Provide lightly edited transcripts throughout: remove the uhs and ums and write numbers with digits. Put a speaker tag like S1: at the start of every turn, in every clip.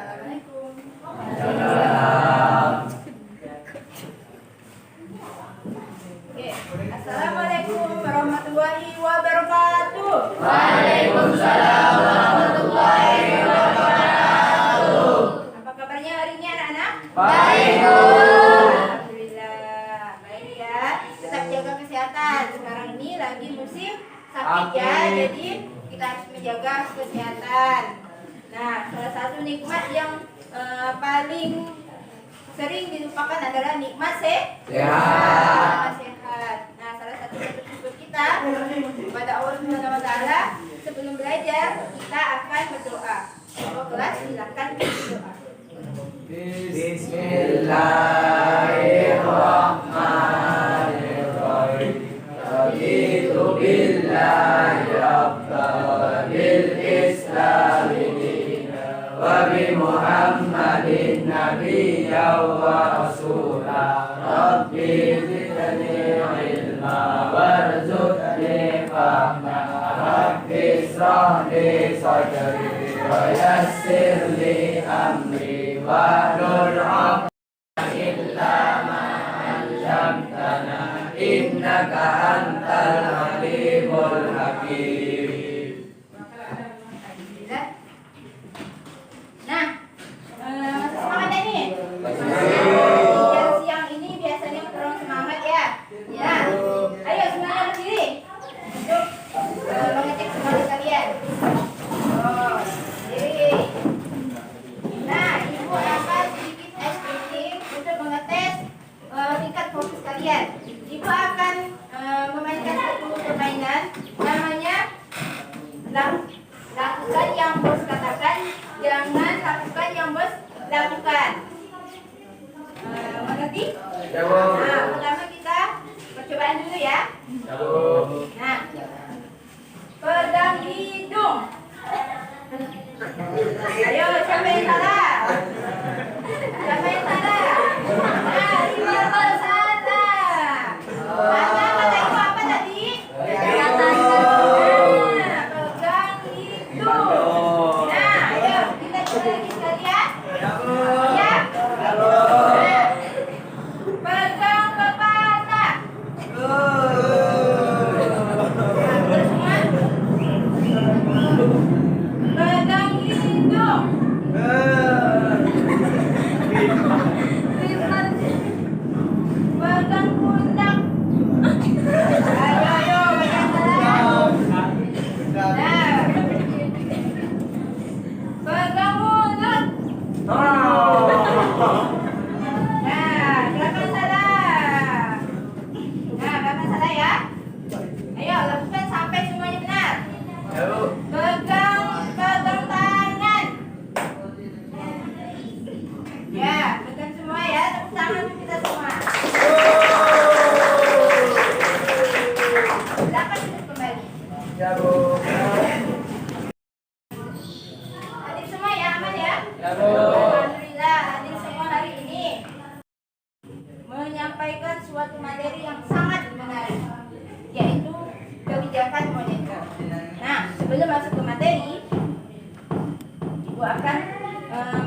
S1: Assalamualaikum. Oke, Assalamualaikum warahmatullahi wabarakatuh.
S2: Waalaikumsalam warahmatullahi wabarakatuh.
S1: Apa kabarnya hari ini anak-anak?
S2: Baik, Bu.
S1: Alhamdulillah. Baik ya. Tetap jaga kesehatan. Sekarang ini lagi musim sakit ya. Jadi kita harus menjaga kesehatan. Nah, salah satu nikmat yang paling sering dilupakan adalah nikmat sehat. Nah, salah satu bentuk syukur kita kepada Allah Subhanahu wa taala sebelum belajar kita akan berdoa. Kalau kelas silakan berdoa.
S2: Bismillahirrahmanirrahim. Raditu billahi rabban wa bil islami dinan wa bi Muhammadin nabiyyan wa rasulah. Rabbi zidni ilma warzuqni fahma. Rabbi ishrah li sadri wa yassir li amri wahlul 'uqdatam illa ma 'allamtana innaka antal alimul hakim.
S1: Alhamdulillah. Nah, semangat nih. Jam siang ini biasanya kurang semangat ya. Ya. Ayo semuanya berdiri untuk mengecek semangat kalian. Oh, berdiri. Nah, ibu akan sedikit ekstrim untuk mengetes tingkat fokus kalian. Ibu akan memainkan satu permainan namanya lakukan yang bos katakan, jangan lakukan yang bos lakukan. Mengerti?
S2: Ya, Bu.
S1: Nah, pertama kita percobaan dulu ya.
S2: Ya, Bu.
S1: Nah, pegang hidung. Ayo, siapa yang salah? Siapa yang salah? Nah, Rima kalau salah. Mana kata ibu apa tadi? Pegang hidung. Nah, ayo kita coba lagi sekalian. Ya. Nah, pegang kepala. Terus semua. Pegang hidung. Pegang pundak. Ayo, banyak salah. Nah, pegang mulut. Nah, silakan salah. Nah, silakan salah ya. Ayo, lakukan sampai semuanya benar.
S2: Ya, Bu.
S1: Pegang tangan. Ya, pegang semua ya. Tepuk tangan untuk kita semua. Silakan duduk kembali.
S2: Ya, Bu.
S1: Hadir semua ya, aman ya?
S2: Ya, Bu.
S1: Alhamdulillah, hadir semua hari ini menyampaikan suatu materi yang sangat menarik, yaitu kebijakan moneter. Nah, sebelum masuk ke materi, Ibu akan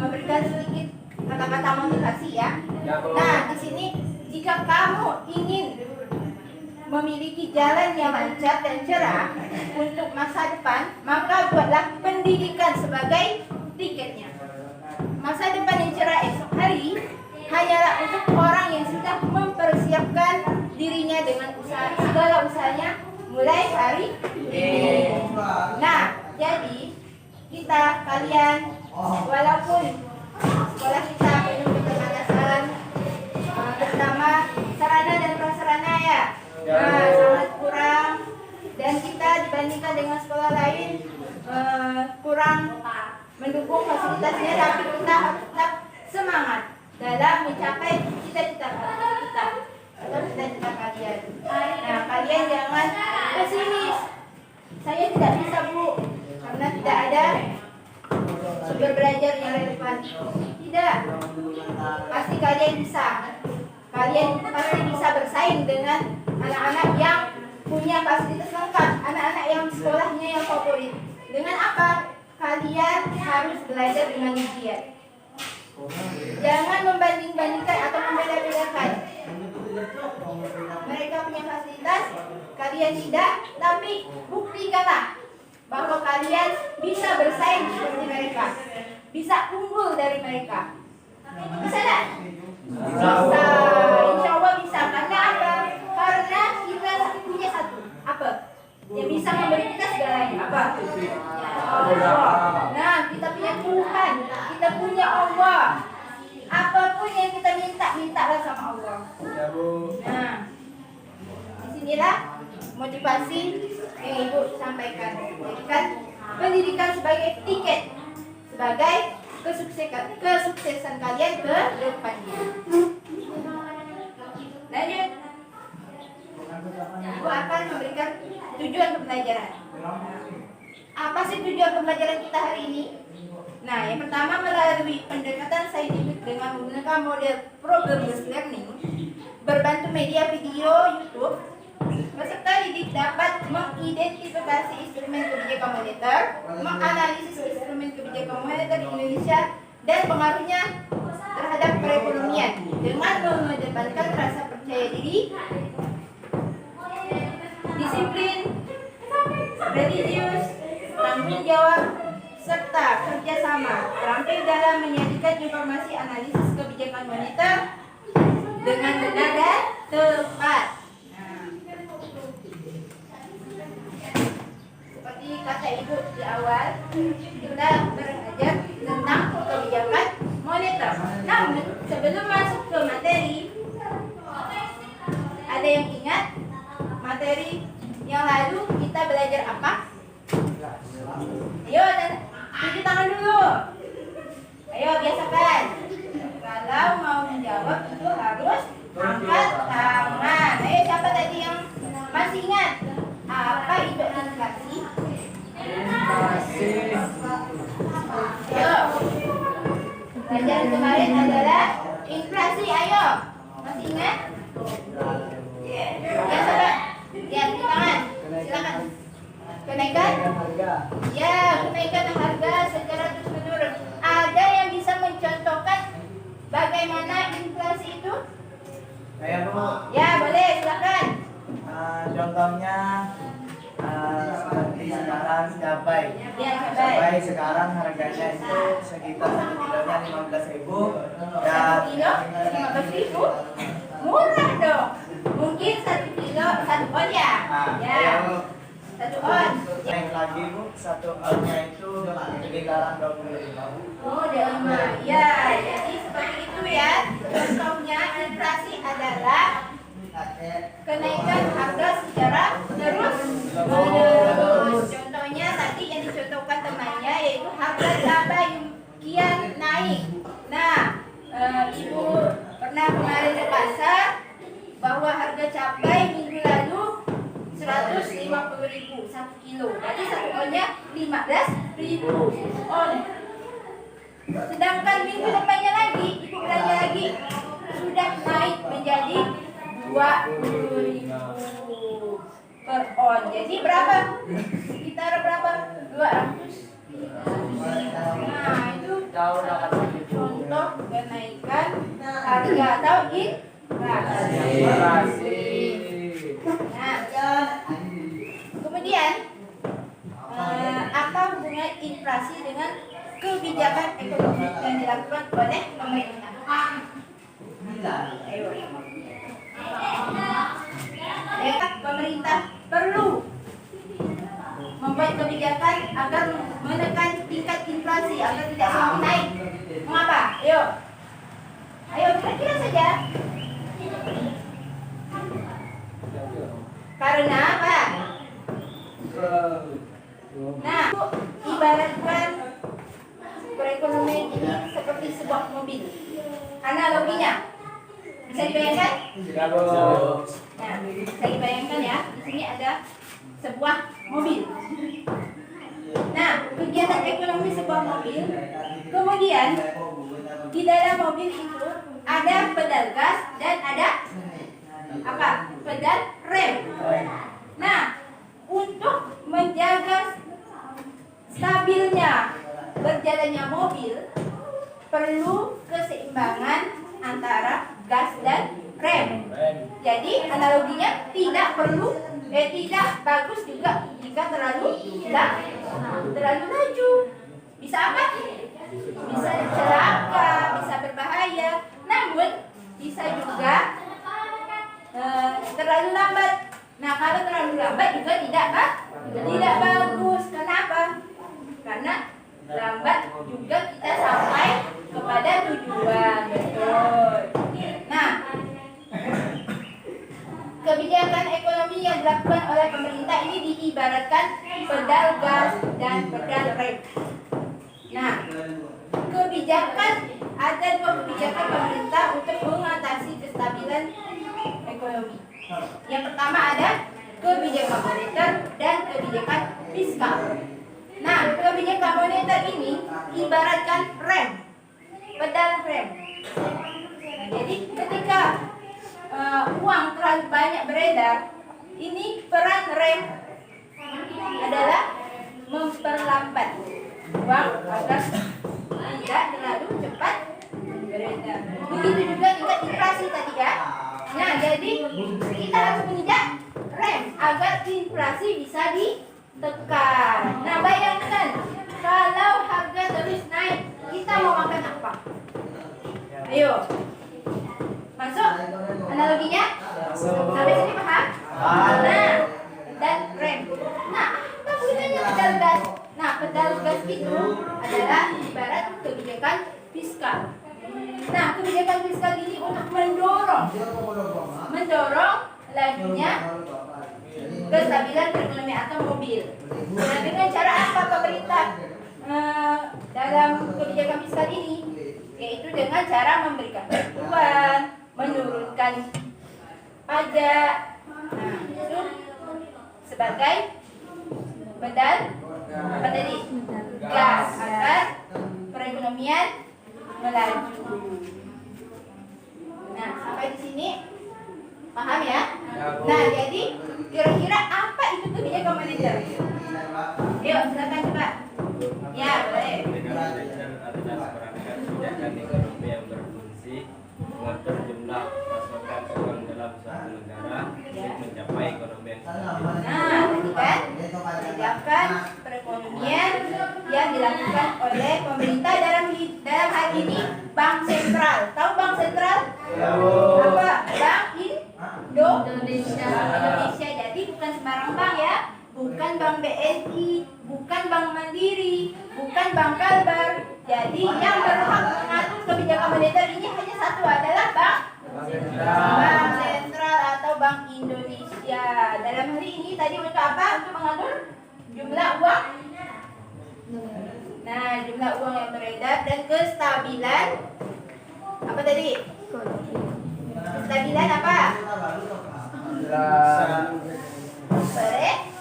S1: memberikan sedikit kata-kata motivasi ya.
S2: Ya, Bu.
S1: Nah, di sini jika kamu ingin memiliki jalan yang lancar dan cerah untuk masa depan, maka buatlah pendidikan sebagai tiketnya. Masa depan yang cerah esok hari hanyalah untuk orang yang sudah mempersiapkan dirinya dengan segala usahanya mulai hari ini. Nah, jadi kalian walaupun sekolah kita penuh keterbatasan, terutama sarana dan prasarana ya, sangat kurang, dan kita dibandingkan dengan sekolah lain kurang mendukung fasilitasnya, tapi kita harus tetap semangat dalam mencapai cita-cita kita atau cita-cita kalian. Nah, kalian jangan pesimis. Saya tidak bisa, Bu, karena tidak ada sumber belajar yang relevan. Tidak. Pasti kalian bisa. Kalian pasti bisa bersaing dengan anak-anak yang punya fasilitas lengkap, anak-anak yang sekolahnya yang favorit. Dengan apa? Kalian harus belajar dengan giat. Jangan membanding-bandingkan atau membeda-bedakan. Mereka punya fasilitas, kalian tidak, tapi buktikanlah bahwa kalian bisa bersaing seperti mereka, bisa unggul dari mereka. Bisa tak? Bisa. Insya Allah bisa. Karena apa? Karena kita punya satu. Apa? Yang bisa memberi kita segalanya. Apa? Allah. Nah, kita punya Tuhan, kita punya Allah. Apapun yang kita minta, mintalah sama Allah. Nah, disinilah motivasi yang Ibu sampaikan. Jadikan pendidikan sebagai tiket, sebagai kesuksesan kalian ke depannya. Lanjut. Ibu akan memberikan tujuan pembelajaran. Apa sih tujuan pembelajaran kita hari ini? Nah, yang pertama, melalui pendekatan saintifik dengan menggunakan model problem-based learning, berbantu media video YouTube, peserta didik dapat mengidentifikasi instrumen kebijakan moneter, menganalisis instrumen kebijakan moneter di Indonesia dan pengaruhnya terhadap perekonomian dengan mengedepankan rasa percaya diri, disiplin, religius, tanggung jawab, serta kerjasama, terampil dalam menyajikan informasi analisis kebijakan moneter dengan benar dan tepat. Seperti kata Ibu di awal, kita belajar tentang kebijakan moneter. Namun sebelum masuk ke materi, ada yang ingat materi yang lalu kita belajar apa? Ayo, cuci tangan dulu. Ayo, biasakan. Kalau mau menjawab itu harus angkat tangan. Ayo, siapa tadi yang masih ingat? Apa itu inflasi? Ayo. Pelajaran kemarin adalah inflasi. Ayo, masih ingat? Ya, siapa? Lihat di tangan. Silakan. Kenaikan? Ya, kenaikan harga secara terus menerus. Ada yang bisa mencontohkan bagaimana inflasi itu?
S3: Saya Bu.
S1: Ya, boleh, silakan.
S3: Contohnya seperti sekarang cabai.
S1: Ya,
S3: Cabai sekarang harganya itu sekitar 1 kilonya 15.000 dan
S1: 1 kilo 15.000. Murah dong. Mungkin 1 kilo 1 on ya? Ya. 1 on.
S3: naik lagi Bu, 1 onnya itu sekitaran 25.
S1: Oh, 25. Ya, jadi seperti itu ya. Contohnya inflasi adalah kenaikan harga secara terus menerus. Contohnya tadi yang dicontohkan temannya yaitu harga cabai kian naik. Nah, Ibu pernah kemarin ke pasar bahwa harga cabai minggu lalu 150.000 1 kilo. Berarti 1 onnya 15.000 on. Sedangkan minggu depannya lagi Ibu belanja lagi sudah naik menjadi 20.000 per on. Jadi berapa? Sekitar berapa? 200. Nah, itu contoh kenaikan harga atau inflasi. Nah, kemudian apa hubungan inflasi dengan kebijakan ekonomi yang dilakukan oleh pemerintah? Ayo. Ya, pemerintah perlu membuat kebijakan agar menekan tingkat inflasi agar tidak semakin naik. Mengapa? Ayo. Ayo, kira-kira saja. Karena apa? Nah, ibaratkan perekonomian ini seperti sebuah mobil. Analoginya, bisa dibayangkan? Nah, bisa dibayangkan ya. Di sini ada sebuah mobil. Nah, kegiatan ekonomi sebuah mobil. Kemudian di dalam mobil itu ada pedal gas dan ada apa? Pedal rem. Nah, untuk menjaga stabilnya berjalannya mobil, perlu keseimbangan antara gas dan rem. Jadi analoginya tidak bagus juga jika terlalu laju. Bisa apa? Bisa celaka, bisa berbahaya. Namun bisa juga terlalu lambat. Nah, kalau terlalu lambat juga tidak bagus. Kenapa? Karena lambat juga kita sampai kepada tujuan. Betul. Nah, kebijakan ekonomi yang dilakukan oleh pemerintah ini diibaratkan pedal gas dan pedal rem. Nah, ada dua kebijakan pemerintah untuk mengatasi kestabilan ekonomi. Yang pertama ada kebijakan moneter dan kebijakan fiskal. Nah, kebijakan moneter ini ibaratkan rem, pedal rem. Jadi ketika uang terlalu banyak beredar, ini peran rem adalah memperlambat uang agar tidak terlalu cepat beredar. Begitu juga tingkat inflasi tadi ya. Nah, jadi kita harus menginjak rem agar inflasi bisa ditekan. Nah, bayangkan kalau harga terus naik, kita mau makan apa? Ayo, masuk analoginya? Sampai sini paham? Nah, dan rem. Nah, apa gunanya pedal gas? Nah, pedal gas itu adalah ibarat kebijakan fiskal. Nah, kebijakan fiskal ini untuk mendorong lajunya kestabilan perekonomian atau mobil. Nah, dengan cara apa pemerintah dalam kebijakan fiskal ini? Yaitu dengan cara memberikan bantuan, menurunkan pajak. Nah, itu sebagai pedal apa tadi? Gas agar perekonomian melaju. Nah, sampai di sini paham ya? Nah, jadi kira-kira apa itu kebijakan moneter? Yuk, silakan coba. Ya, boleh.
S2: Kebijakan ekonomi yang berfungsi mengatur jumlah pasokan uang dalam suatu negara untuk mencapai ekonomi yang stabil.
S1: Nah, tadi kan kebijakan perekonomian yang dilakukan oleh pemerintah dalam hal ini Bank Sentral. Tahu Bank Sentral? Apa? Bank Indonesia. Jadi bukan sembarang bank ya. Bukan Bank BNI, bukan Bank Mandiri, bukan Bank Kalbar. Jadi yang berhak mengatur kebijakan moneter ini hanya satu, adalah Bank Sentral atau Bank Indonesia. Dalam hal ini tadi untuk apa? Untuk mengatur jumlah uang. Nah, jumlah uang yang beredar dan kestabilan apa tadi? Kestabilan apa?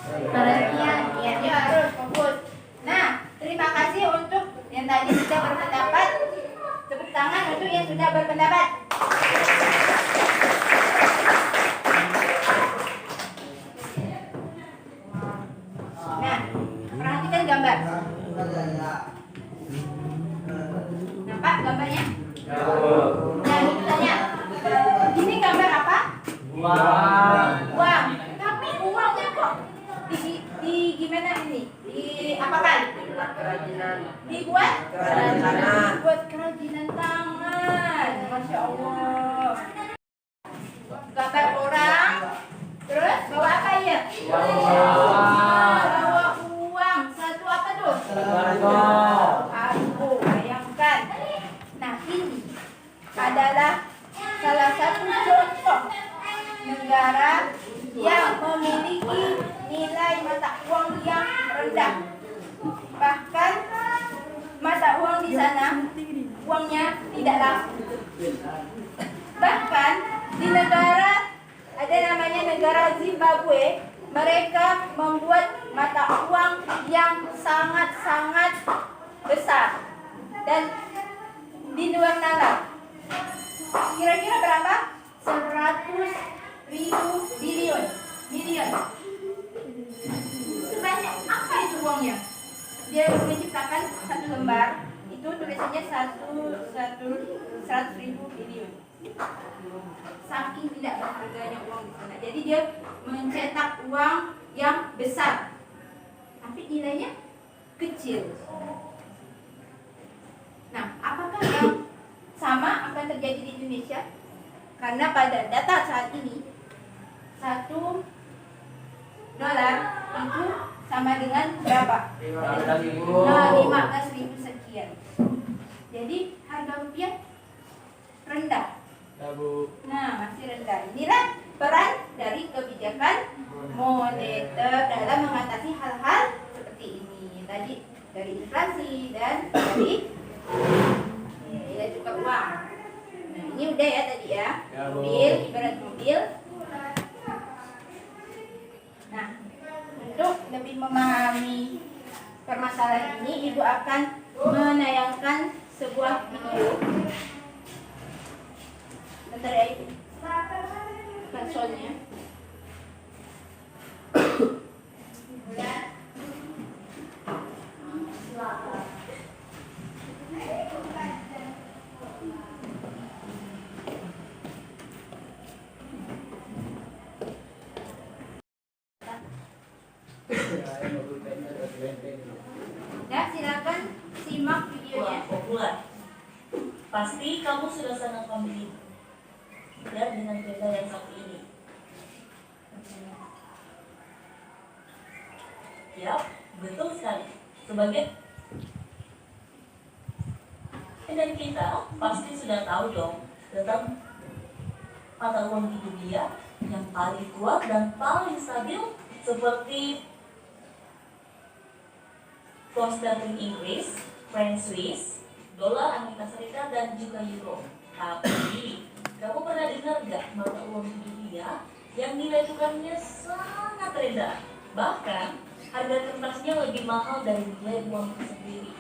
S1: Perekonomian. Ya, harus fokus. Nah, terima kasih untuk yang tadi sudah berpendapat. Tepuk tangan untuk yang sudah berpendapat. Nah, perhatikan gambar. Nampak gambarnya? Nah, ini tanya. Ini gambar apa? Uang. Tapi uangnya kok di gimana ini? Diapakan? Dibuat kerajinan tangan. Masya Allah. Gambar orang. Terus bawa apa ya? Bawa uang. Satu apa tuh? Argo. Bayangkan. Nah, ini adalah salah satu contoh negara yang memiliki nilai mata uang yang rendah. Bahkan mata uang di sana uangnya tidak laku. Bahkan di negara ada namanya negara Zimbabwe, mereka membuat mata uang yang sangat-sangat besar dan di luar nalar. Kira-kira berapa? 100.000 miliar. Sebanyak apa itu uangnya? Dia menciptakan satu lembar, itu tulisan biasanya 100.000 triliun. Saking tidak berharganya uang di sana. Jadi dia mencetak uang yang besar, tapi nilainya kecil. Nah, apakah yang sama akan terjadi di Indonesia? Karena pada data saat ini $1 itu sama dengan berapa?
S3: 15.000.
S1: Nah, 15.000 sekian. Jadi harga rupiah rendah.
S3: Ya, Bu.
S1: Nah, masih rendah. Inilah peran dari kebijakan moneter dalam mengatasi hal-hal seperti ini. Tadi dari inflasi dan dari nilai tukar uang. Nah, ini udah ya tadi ya.
S3: Ya, Bu.
S1: Mobil, ibarat mobil. Nah, untuk lebih memahami permasalahan ini, Ibu akan menayangkan sebuah video. Bentar ya Ibu. Konsolnya. Ya, silakan simak videonya.
S4: Wah, populer. Pasti kamu sudah sangat familiar ya dengan berita yang satu ini. Ya, betul sekali. Sebagai dan kita pasti sudah tahu dong tentang mata uang di dunia yang paling kuat dan paling stabil seperti pound sterling Inggris, franc Swiss, dolar Amerika Serikat, dan juga euro. Tapi, kamu pernah dengar nggak mata uang di dunia yang nilai tukarnya sangat rendah? Bahkan, harga kertasnya lebih mahal dari nilai uang itu sendiri.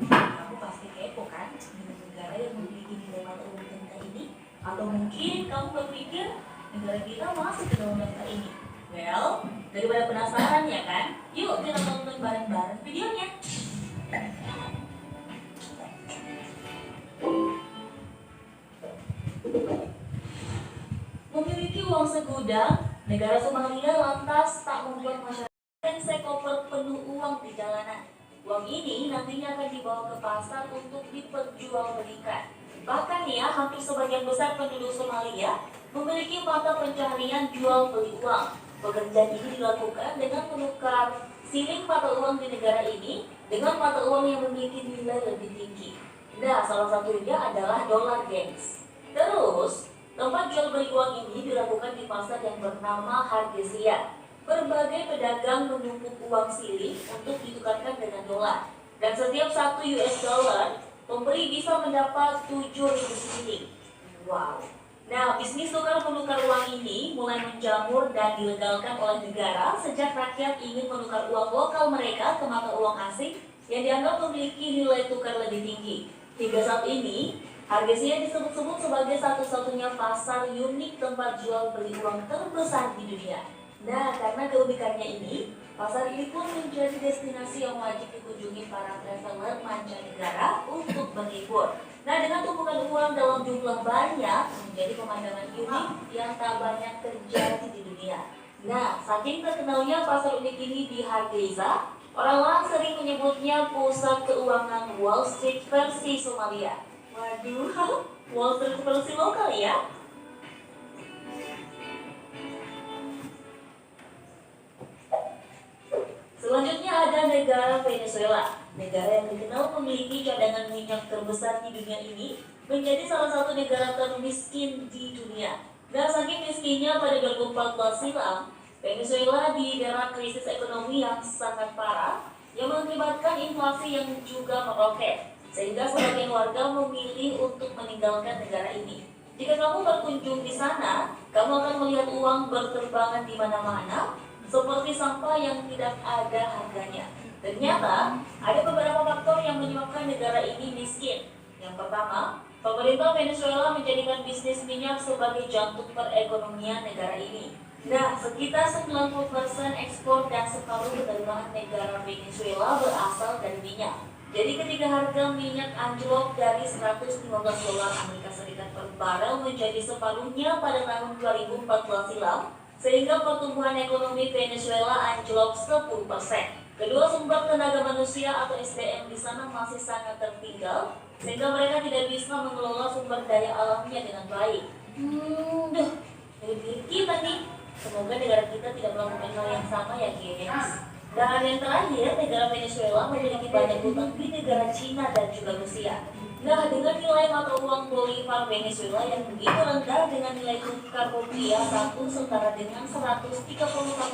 S4: Kamu pasti kepo kan dengan negara yang memiliki nilai mata uang rendah ini? Atau mungkin kamu berpikir negara kita masuk ke dalam daftar ini? Well, daripada penasaran ya kan? Yuk kita tonton bareng-bareng videonya. Memiliki uang segudang, negara Somalia lantas tak membuat masyarakat sekoper penuh uang di jalanan. Uang ini nantinya akan dibawa ke pasar untuk diperjualbelikan. Bahkan ya, hampir sebagian besar penduduk Somalia memiliki mata pencaharian jual beli uang. Pekerjaan ini dilakukan dengan menukar siling mata uang di negara ini dengan mata uang yang memiliki nilai lebih tinggi. Nah, salah satunya adalah dolar, gengs. Terus, tempat jual beli uang ini dilakukan di pasar yang bernama Hargeisa. Berbagai pedagang menumpuk uang siling untuk ditukarkan dengan dolar. Dan setiap $1, pembeli bisa mendapat 7.000 siling. Wow. Nah, bisnis tukar-menukar uang ini mulai menjamur dan dilegalkan oleh negara sejak rakyat ingin menukar uang lokal mereka ke mata uang asing yang dianggap memiliki nilai tukar lebih tinggi. Hingga saat ini, Hargeisa disebut-sebut sebagai satu-satunya pasar unik tempat jual beli uang terbesar di dunia. Nah, karena keunikannya ini, pasar ini pun menjadi destinasi yang wajib dikunjungi para traveler mancanegara untuk berlibur. Nah, dengan tumpukan uang dalam jumlah banyak, menjadi pemandangan unik yang tak banyak terjadi di dunia. Nah, saking terkenalnya pasar unik ini di Hargeisa, orang-orang sering menyebutnya pusat keuangan Wall Street versi Somalia. Waduh, Wall Street versi lokal ya? Selanjutnya ada negara Venezuela. Negara yang dikenal memiliki cadangan minyak terbesar di dunia ini menjadi salah satu negara termiskin di dunia. Dan saking miskinnya pada 2014 silam, Venezuela didera krisis ekonomi yang sangat parah yang mengakibatkan inflasi yang juga meroket, sehingga sebagian warga memilih untuk meninggalkan negara ini. Jika kamu berkunjung di sana, kamu akan melihat uang berterbangan di mana-mana, seperti sampah yang tidak ada harganya. Ternyata, ada beberapa faktor yang menyebabkan negara ini miskin. Yang pertama, pemerintah Venezuela menjadikan bisnis minyak sebagai jantung perekonomian negara ini. Nah, sekitar 90% ekspor dan separuh dari bahan negara Venezuela berasal dari minyak. Jadi ketika harga minyak anjlok dari 115 dolar Amerika Serikat per barel menjadi separuhnya pada tahun 2014 silam, sehingga pertumbuhan ekonomi Venezuela anjlok 10%. Kedua sumber tenaga manusia atau SDM di sana masih sangat tertinggal, sehingga mereka tidak bisa mengelola sumber daya alamnya dengan baik. Dari kita nih, semoga negara kita tidak melakukan hal yang sama ya guys. Dan yang terakhir, negara Venezuela memiliki banyak hutang di negara Cina dan juga Rusia. Nah, dengan nilai mata uang Bolivar Venezuela yang begitu rendah dengan nilai tukar rupiah satu setara dengan 131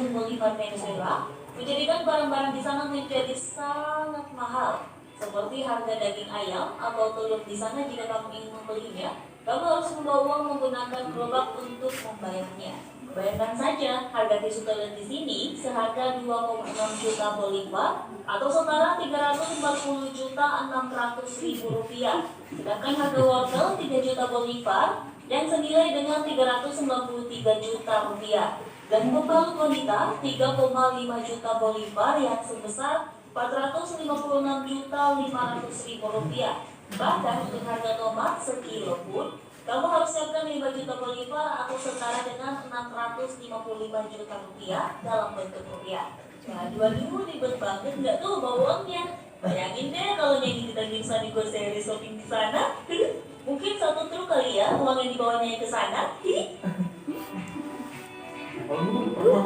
S4: Bolivar Venezuela, menjadikan barang-barang di sana menjadi sangat mahal. Seperti harga daging ayam atau telur di sana, jika kamu ingin membelinya, kamu harus membawa uang menggunakan gerobak untuk membayarnya. Bayangkan saja, harga tisu toilet di sini seharga 2,6 juta Bolivar atau setara 340.600.000 rupiah. Sedangkan harga wortel 3 juta Bolivar yang senilai dengan 393 juta rupiah. Dan pembalut wanita 3,5 juta Bolivar yang sebesar 456.500.000 rupiah. Bahkan untuk harga tomat sekilo pun kamu harus siapkan 5 juta Bolivar atau setara dengan 655 juta rupiah dalam bentuk rupiah. Nah, dua-dua ribet banget nggak tuh bawa uangnya? Bayangin deh kalau nyanyi kita bisa di seri shopping di sana. Mungkin satu truk kali ya uang yang dibawanya ke sana.
S1: Uang tuh,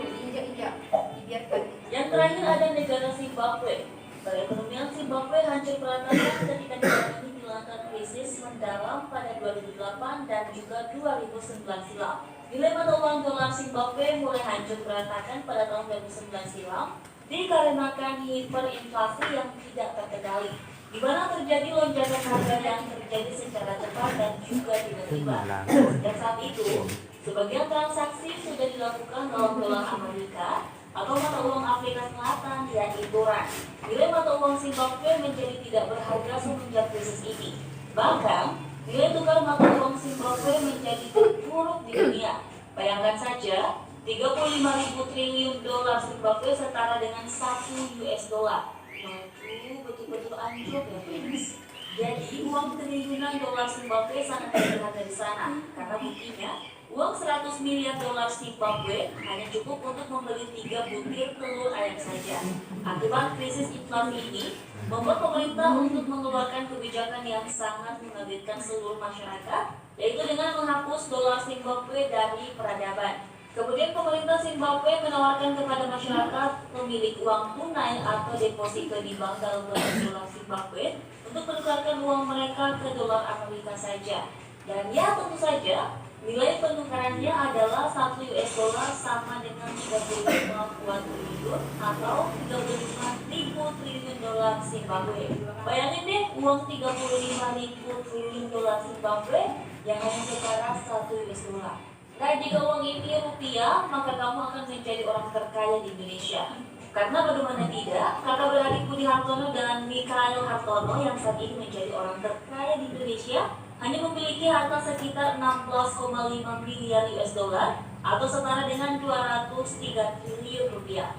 S1: injak-injak, dibiarkan.
S4: Yang terakhir ada negara Zimbabwe. Perekonomian Zimbabwe hancur berantakan ketika negara ini dilanda krisis mendalam pada 2008 dan juga 2009 silam. Nilai mata uang dolar Zimbabwe mulai hancur berantakan pada tahun 2009 silam dikarenakan hiperinflasi yang tidak terkendali, di mana terjadi lonjakan harga yang terjadi secara cepat dan juga tiba-tiba. Sejak saat itu, sebagian transaksi sudah dilakukan dalam dolar Amerika atau mata uang Afrika Selatan, yaitu rand. Nilai mata uang Zimbabwe menjadi tidak berharga semenjak krisis ini. Bahkan, nilai tukar mata uang Zimbabwe menjadi terburuk di dunia. Bayangkan saja, 35.000 triliun dolar Zimbabwe setara dengan 1 US dollar. Waduh, betul-betul anjlok ya guys. Jadi, uang triliunan dolar Zimbabwe sangat berharga di sana. Karena buktinya, uang 100 miliar dolar Zimbabwe hanya cukup untuk membeli 3 butir telur ayam saja. Akibat krisis inflasi ini, membuat pemerintah untuk mengeluarkan kebijakan yang sangat mengagetkan seluruh masyarakat, yaitu dengan menghapus dolar Zimbabwe dari peradaban. Kemudian pemerintah Zimbabwe menawarkan kepada masyarakat pemilik uang tunai atau deposito di bank dalam bentuk dolar Zimbabwe untuk menukarkan uang mereka ke dolar Amerika saja. Dan ya tentu saja, nilai penukarannya adalah 1 US dollar sama dengan 35 triliun atau 35.000 triliun dolar Zimbabwe. Bayangin deh, uang 35.000 triliun dolar Zimbabwe yang hanya setara 1 US dollar. Nah, jika uang ini rupiah, maka kamu akan menjadi orang terkaya di Indonesia. Karena bagaimana tidak, kakak beradik Budi Hartono dan Mikhail Hartono yang saat ini menjadi orang terkaya di Indonesia hanya memiliki harta sekitar 16,5 miliar US dollar atau setara dengan 203 triliun rupiah.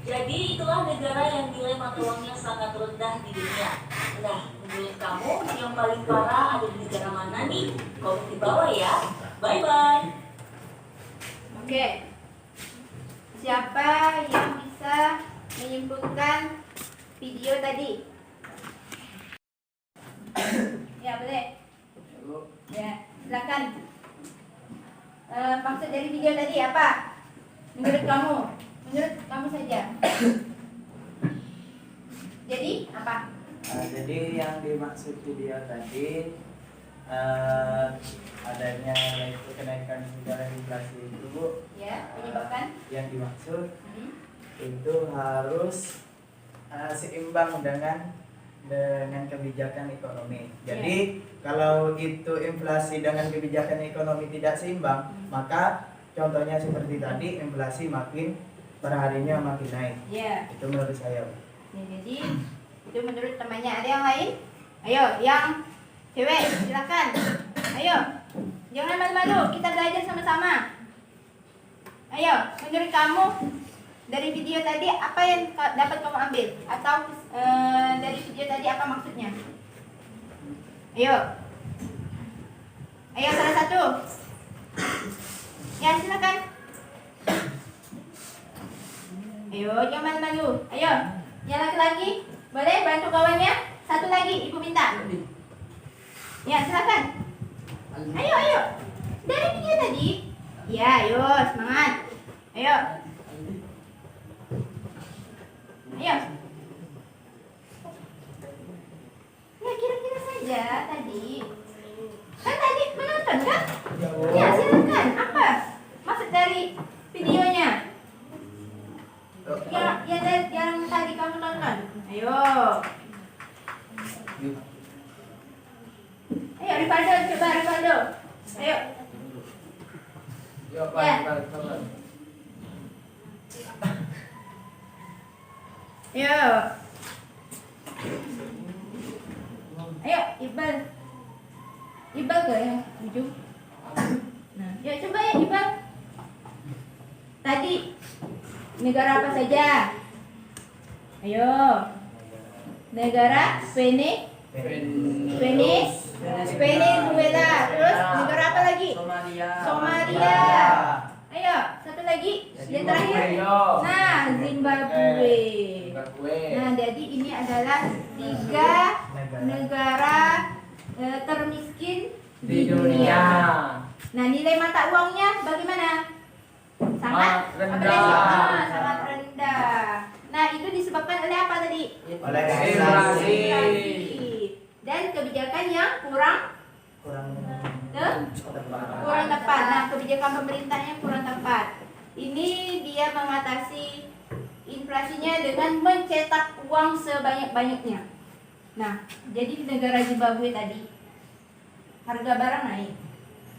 S4: Jadi itulah negara yang nilai mata uangnya sangat rendah di dunia. Nah, menurut kamu yang paling parah ada di negara mana nih? Komen di bawah ya. Bye-bye.
S1: Oke. Siapa yang bisa menyimpulkan video tadi? Ya, boleh. Ya, silakan. Maksud dari video tadi apa? Menurut kamu? Menurut kamu saja. Jadi apa?
S3: Jadi yang dimaksud video tadi adanya kenaikan secara inflasi itu
S1: Ya, menyebabkan
S3: yang dimaksud itu harus seimbang dengan kebijakan ekonomi. Jadi kalau itu inflasi dengan kebijakan ekonomi tidak seimbang, maka contohnya seperti tadi inflasi makin perharinya makin naik.
S1: Ya.
S3: Itu menurut saya.
S1: Ya, jadi itu menurut temannya. Ada yang lain? Ayo, yang cewek silakan. Ayo, jangan malu-malu. Kita belajar sama-sama. Ayo, menurut kamu Dari video tadi apa yang dapat kamu ambil? Atau dari video tadi apa maksudnya? Ayo. Ayo salah satu. Ya silakan. Ayo jangan malu-malu. Ayo. Yang laki-laki boleh bantu kawannya. Satu lagi ibu minta. Ya silakan. Ayo ayo. Dari video tadi. Ya ayo semangat. Ayo. Ayo. Ya kira-kira saja tadi. Kan tadi menonton kan? Ya silakan. Apa maksud dari videonya? Ya dari yang tadi kamu tonton. Ayo. Ayo Rivaldo, coba Rivaldo. Ayo.
S3: Yuk,
S1: Ya. Ayo. Ayo, Iqbal. Iqbal ke yang ujung? Nah, ya coba ya Iqbal. Tadi negara apa saja? Ayo. Negara Venezuela. Terus negara apa lagi? Somalia. Ayo, satu lagi. Yang terakhir. Nah, Zimbabwe. Nah, jadi ini adalah 3 negara termiskin di dunia. Nah, nilai mata uangnya bagaimana? Sangat
S3: rendah.
S1: Sangat rendah. Nah, itu disebabkan oleh apa tadi?
S3: Oleh inflasi.
S1: Dan kebijakan yang kurang tepat. Nah, kebijakan pemerintahnya kurang tepat. Ini dia mengatasi inflasinya dengan mencetak uang sebanyak-banyaknya. Nah, jadi di negara Zimbabwe tadi harga barang naik.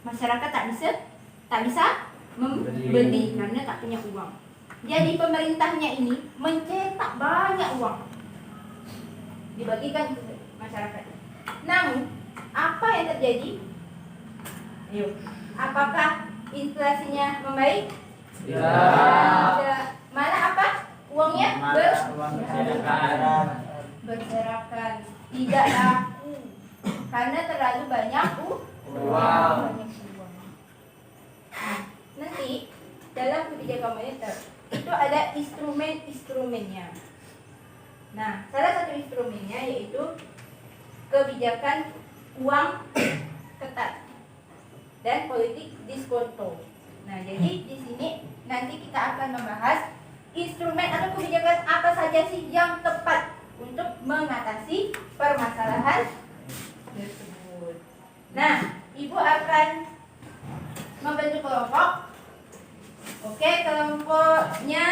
S1: Masyarakat tak bisa membeli karena tak punya uang. Jadi pemerintahnya ini mencetak banyak uang. Dibagikan ke masyarakat. Namun, apa yang terjadi? Ayo, apakah inflasinya membaik? Tidak. Malah apa? Uangnya berserakan. Tidak laku. Karena terlalu banyak uang. Nanti dalam kebijakan moneter itu ada instrumen-instrumennya. Nah, salah satu instrumennya yaitu kebijakan uang ketat dan politik diskonto. Nah, jadi di sini nanti kita akan membahas instrumen atau kebijakan apa saja sih yang tepat untuk mengatasi permasalahan tersebut. Nah, Ibu akan membentuk kelompok. Oke, kelompoknya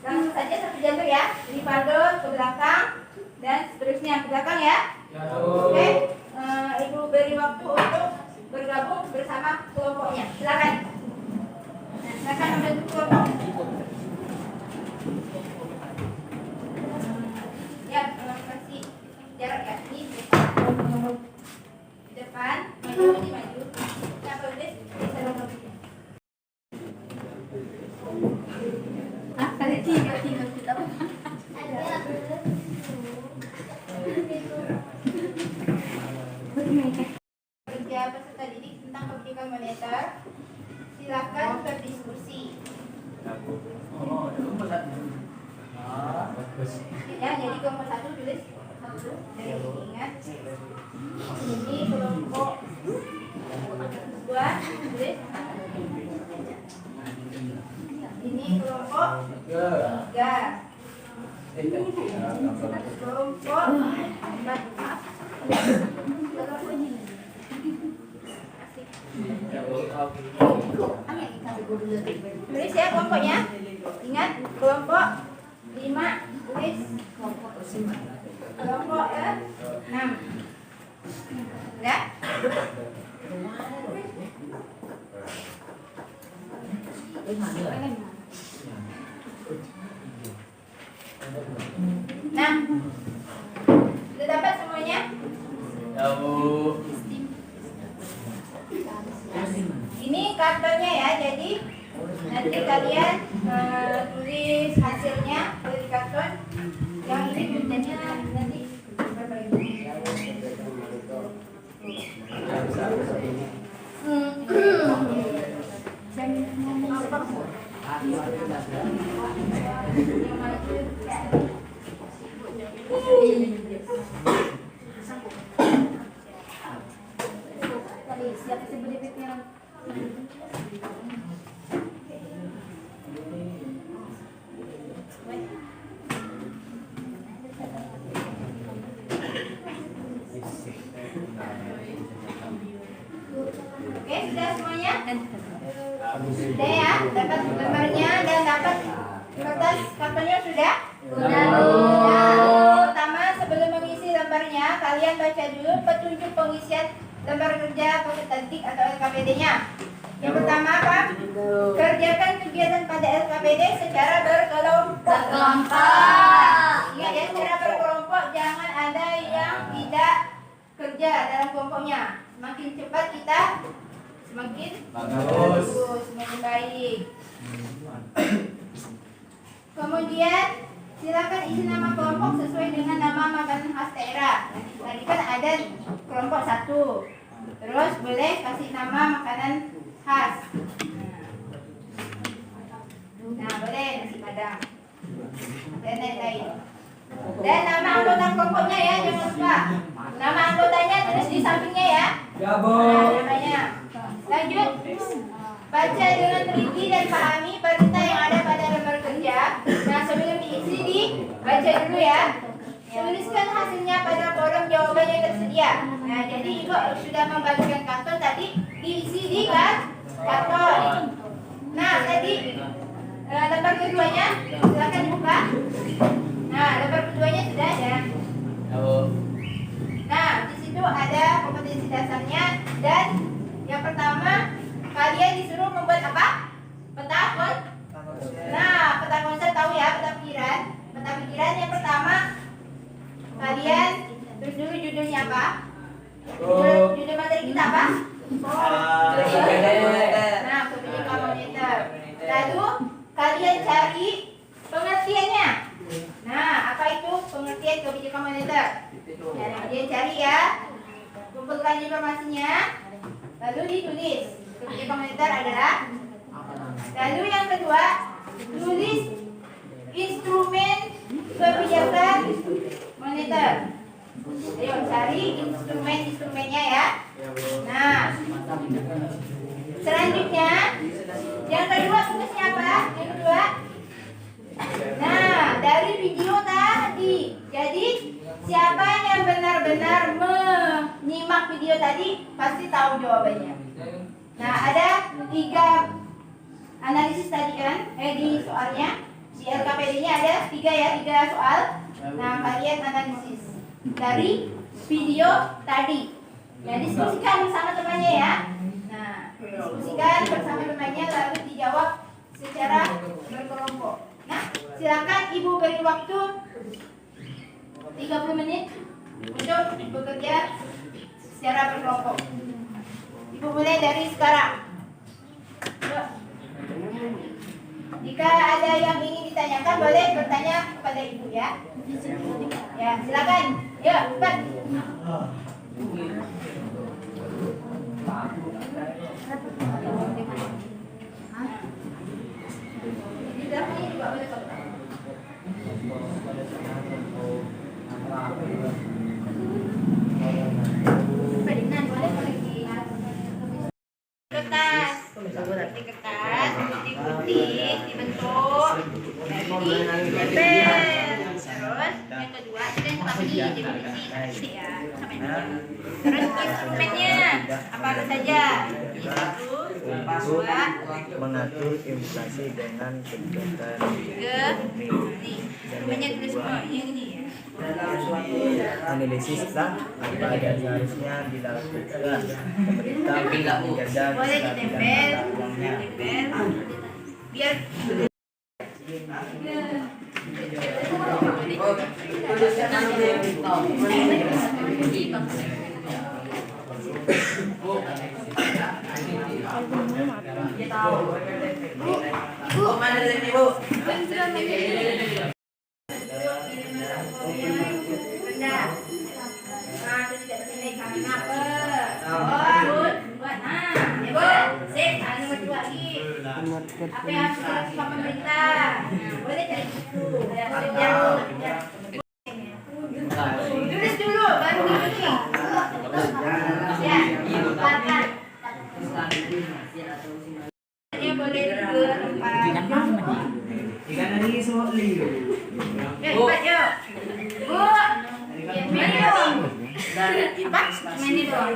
S1: langsung saja satu jalur ya. Rivaldo ke belakang dan seterusnya ke belakang ya. Oke, Ibu beri waktu untuk bergabung bersama kelompoknya. Silakan. Nah, silakan membentuk kelompok. Ya, kasih jarak ya. Ini di depan, maju. Siapa udah? Bisa dong. Ada tiga kita. Kerja peserta didik tentang kebijakan moneter. Silakan berdiskusi. Ya, jadi kelompok 1 tulis satu. Jadi ingat. Ini kelompok 2 tulis. Ini kelompok 3. Kelompok 4. Tulis ya kelompoknya. Ingat kelompok 5 tulis. Kelompok 6. Enggak? Nah, sudah dapat semuanya? Ini kartonnya ya, jadi Nanti kalian tulis hasilnya di karton. Yang ini kontennya nanti berbagi. Dan ngomong apa? Siapa sih berdipiknya? Oke, sudah semuanya? Sudah ya, dapat gambarnya dan dapat kertas kartonnya sudah? Sudah. Pertama, sebelum mengisi lembarnya, kalian baca dulu petunjuk pengisian lembar kerja kompetensi atau LKPD-nya. Yang pertama apa? Kerjakan kegiatan pada LKPD secara berkelompok. Ingat ya, secara berkelompok, jangan ada yang tidak kerja dalam kelompoknya. Semakin cepat kita semakin bagus, semakin baik. Kemudian silakan isi nama kelompok sesuai dengan nama makanan khas daerah. Tadi kan ada kelompok 1. Terus boleh kasih nama makanan khas. Nah, boleh nasi padang dan lain-lain. Dan nama anggota kelompoknya ya, jangan lupa. Nama anggotanya tulis di sampingnya ya.
S2: Ya, Bu.
S1: Nah, namanya. Lanjut. Baca dengan teliti dan pahami perintah yang ada pada lembar kerja. Nah, sebelum diisi baca dulu ya. Tuliskan hasilnya pada kolom jawaban yang tersedia. Nah, jadi Ibu sudah membagikan karton tadi, diisi di karton. Nah, tadi lembar keduanya silakan dibuka. Nah, lembar keduanya sudah ada. Nah, di situ ada kompetensi dasarnya dan yang pertama kalian disuruh membuat apa? Peta konsep. Nah, peta konsep tahu ya, peta pikiran. Peta pikiran yang pertama kalian terus dulu judulnya apa? Judul materi kita apa? Nah, kebijakan moneter. Lalu kalian cari pengertiannya. Nah, apa itu pengertian kebijakan moneter? Nah, kalian cari ya. Kumpulkan informasinya. Lalu ditulis. Kebijakan moneter adalah. Lalu yang kedua, tulis instrumen kebijakan moneter. Ayo cari instrumennya ya. Nah, selanjutnya yang kedua tulisnya apa? Yang kedua. Nah, dari video tadi. Jadi siapa yang benar-benar menyimak video tadi pasti tahu jawabannya. Nah, ada 3 analisis tadi kan? Di soalnya di LKPD-nya ada 3 soal. Nah, kalian analisis dari video tadi. Ya, diskusikan bersama temannya ya. Nah, diskusikan bersama temannya lalu dijawab secara berkelompok. Nah, silakan Ibu beri waktu 30 menit untuk bekerja secara berkelompok. Ibu mulai dari sekarang. Yuk. Jika ada yang ingin ditanyakan boleh bertanya kepada Ibu ya. Ya, silakan. Yuk, cepat. Di dalamnya juga boleh Pak. Peringan boleh di kertas, putih-putih dibentuk, jadi ditempel. Terus yang kedua kita yang pertama jadi besi ya, sampai ini. Terus instrumennya apa saja? Satu, dua,
S3: mengatur inflasi dengan kebijakan
S1: tiga, ini. Instrumennya tulis semua yang ini ya.
S3: analisis lah apa yang seharusnya dilakukan pemerintah menjaga
S1: Boleh ditempel,
S3: uangnya.
S1: biar
S3: Bu, mana dari Bu?
S1: Benda. Nah, terus kat sini kami apa? Oh, buat ibu, sip, anu betul lagi. Apa yang harus dilakukan pemerintah? Boleh cari buku. Tulis dulu, baru ini. Ya, silakan. Ini boleh ke tempat.
S3: Ikan ini semua liu.
S1: Cepat yuk. Bu, main dong. Apa? Main dong.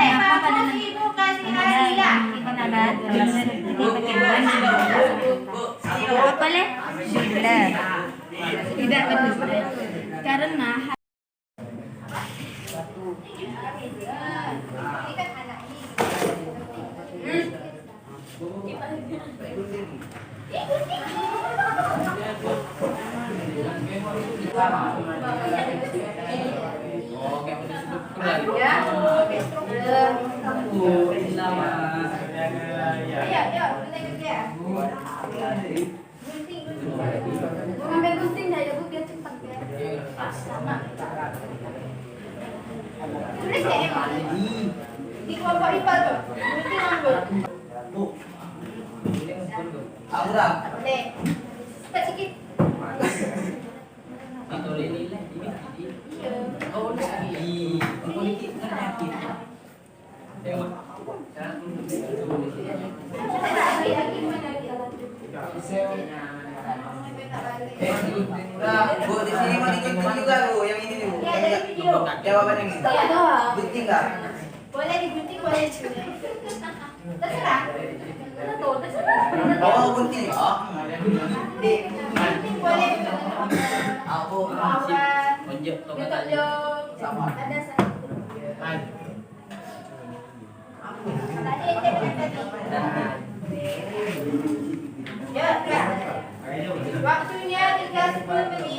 S1: Apa ibu kasih hadiah? Apa leh? Sudah. Tidak betul. Karena ini kan anak ambil gunting dah ya bu biar cepat ya. Tulis ya di kelompok IPA tuh. Gunting ambil.
S3: Aura.
S1: Boleh. Cepat sikit.
S3: Bu, di sini mau digunting juga Bu, yang ini Bu.
S1: Ya, dari video.
S3: Jawaban yang ini.
S1: Iya doang.
S3: Gunting enggak?
S1: Boleh digunting, boleh juga. Terserah. Terserah.
S3: Oh, gunting. Oh.
S1: Gunting boleh.
S3: Aku
S1: Sama. Ada satu. Tadi ente benar tadi. Ya, ya. Waktunya tinggal 10 menit.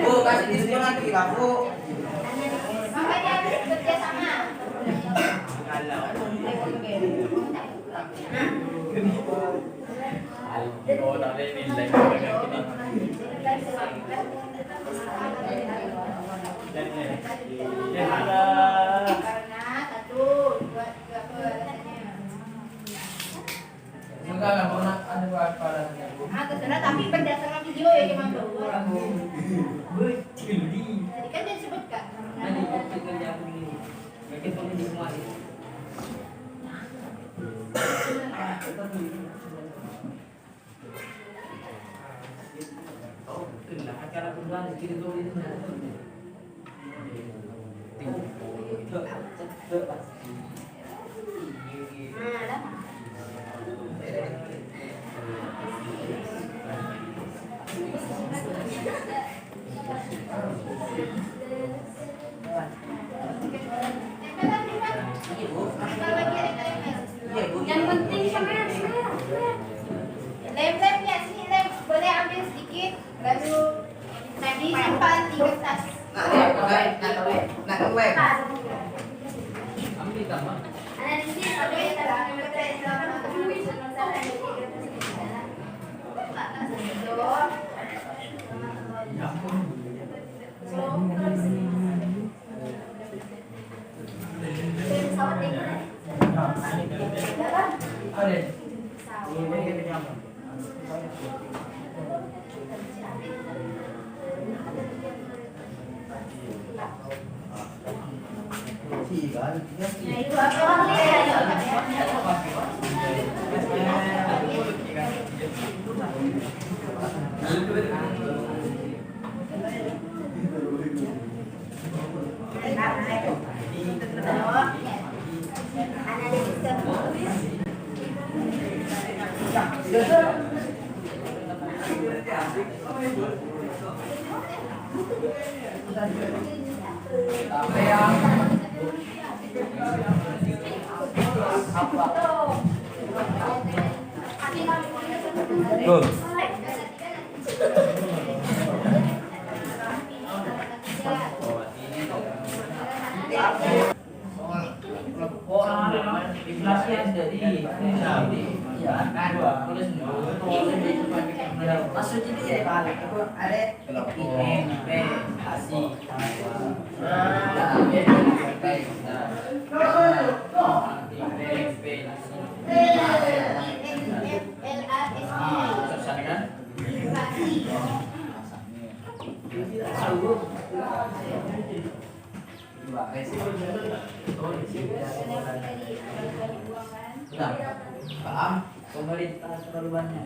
S3: Bu, kasih diskon nanti lah Bu.
S1: Makanya harus bekerja sama. Karena 1, 2, 3
S3: Enggak pernah ada apa
S1: terserah tapi berdasarkan video ya cuma keluar. Tadi kan dia sebutkan. Yang penting sampai lem-lemnya sini lem boleh ambil sedikit baru nanti simpan di kertas. Ada di sini sampai
S5: inflasi yang jadi ya dua maksud itu ya balik itu ada inflasi paham pemerintah terlalu banyak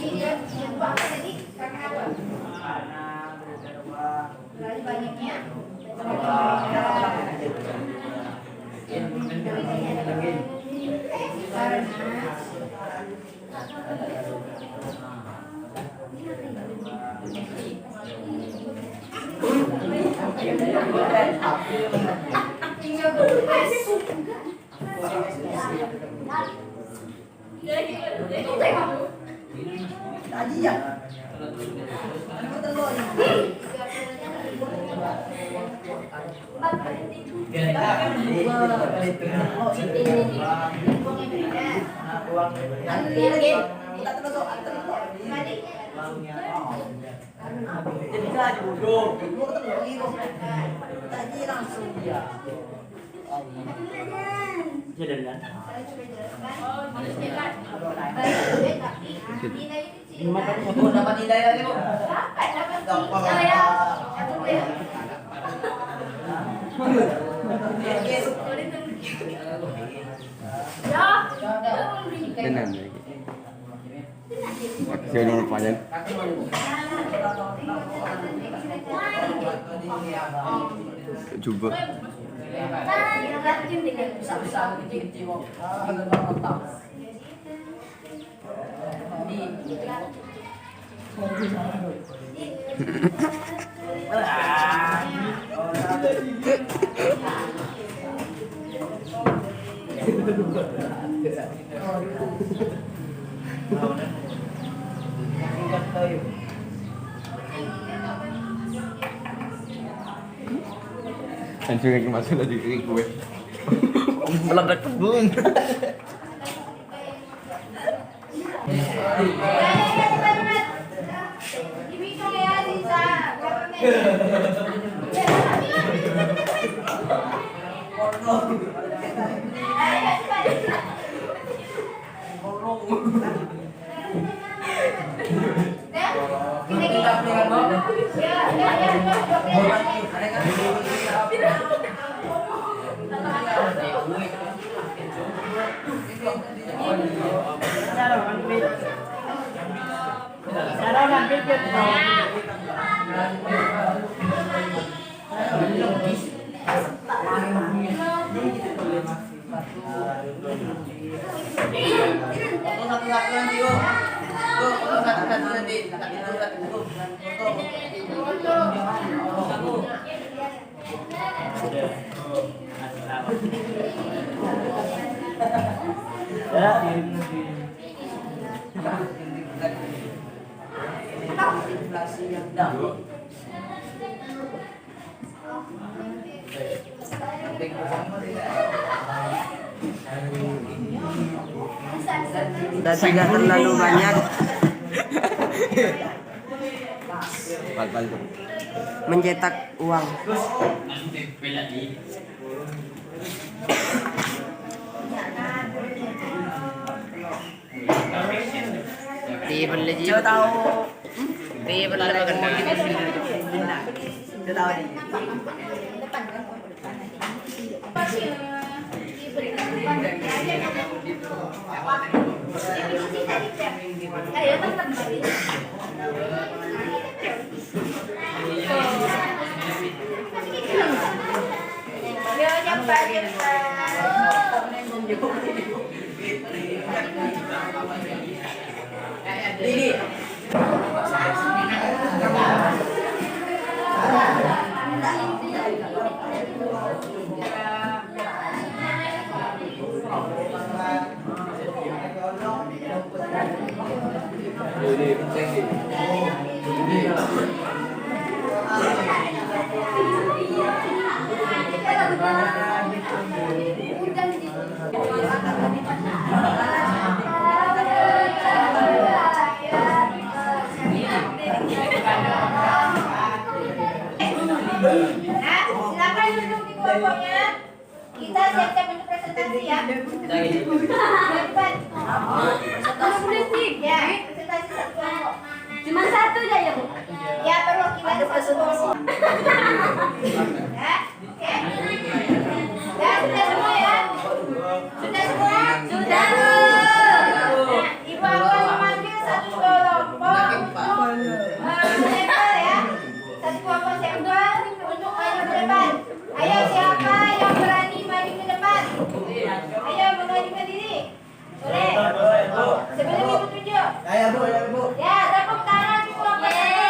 S1: Ya, cepat. Banyaknya.
S6: Tenan lagi. Saya nomor panjang. Coba. Anjing lagi masuk lagi ke gue. Meledak kebun.
S1: Dibikin ya Sisa.
S7: Dan tidak terlalu banyak
S6: Pal-pal tuh.
S7: mencetak uang. Di beli tahu. Di beli tahu di.
S1: Silakan duduk di kelompoknya. Kita siap-siap untuk presentasi ya. Depan. Ya, presentasi satu kelompok.
S8: Cuma satu aja ya, Bu?
S1: Ya, perwakilan satu kelompok. Ya, oke. Ya, sudah semua ya? Sudah semua? Sudah. Nah, Ibu akan memanggil satu kelompok untuk sampel ya. Satu kelompok sampel untuk maju ke depan. Ayo, siapa yang berani maju ke depan? Ayo, mengajukan diri. Boleh. Sebelum Ibu tunjuk.
S3: Ya Bu, ya Bu.
S1: Ya, tepuk tangan untuk kelompok satu.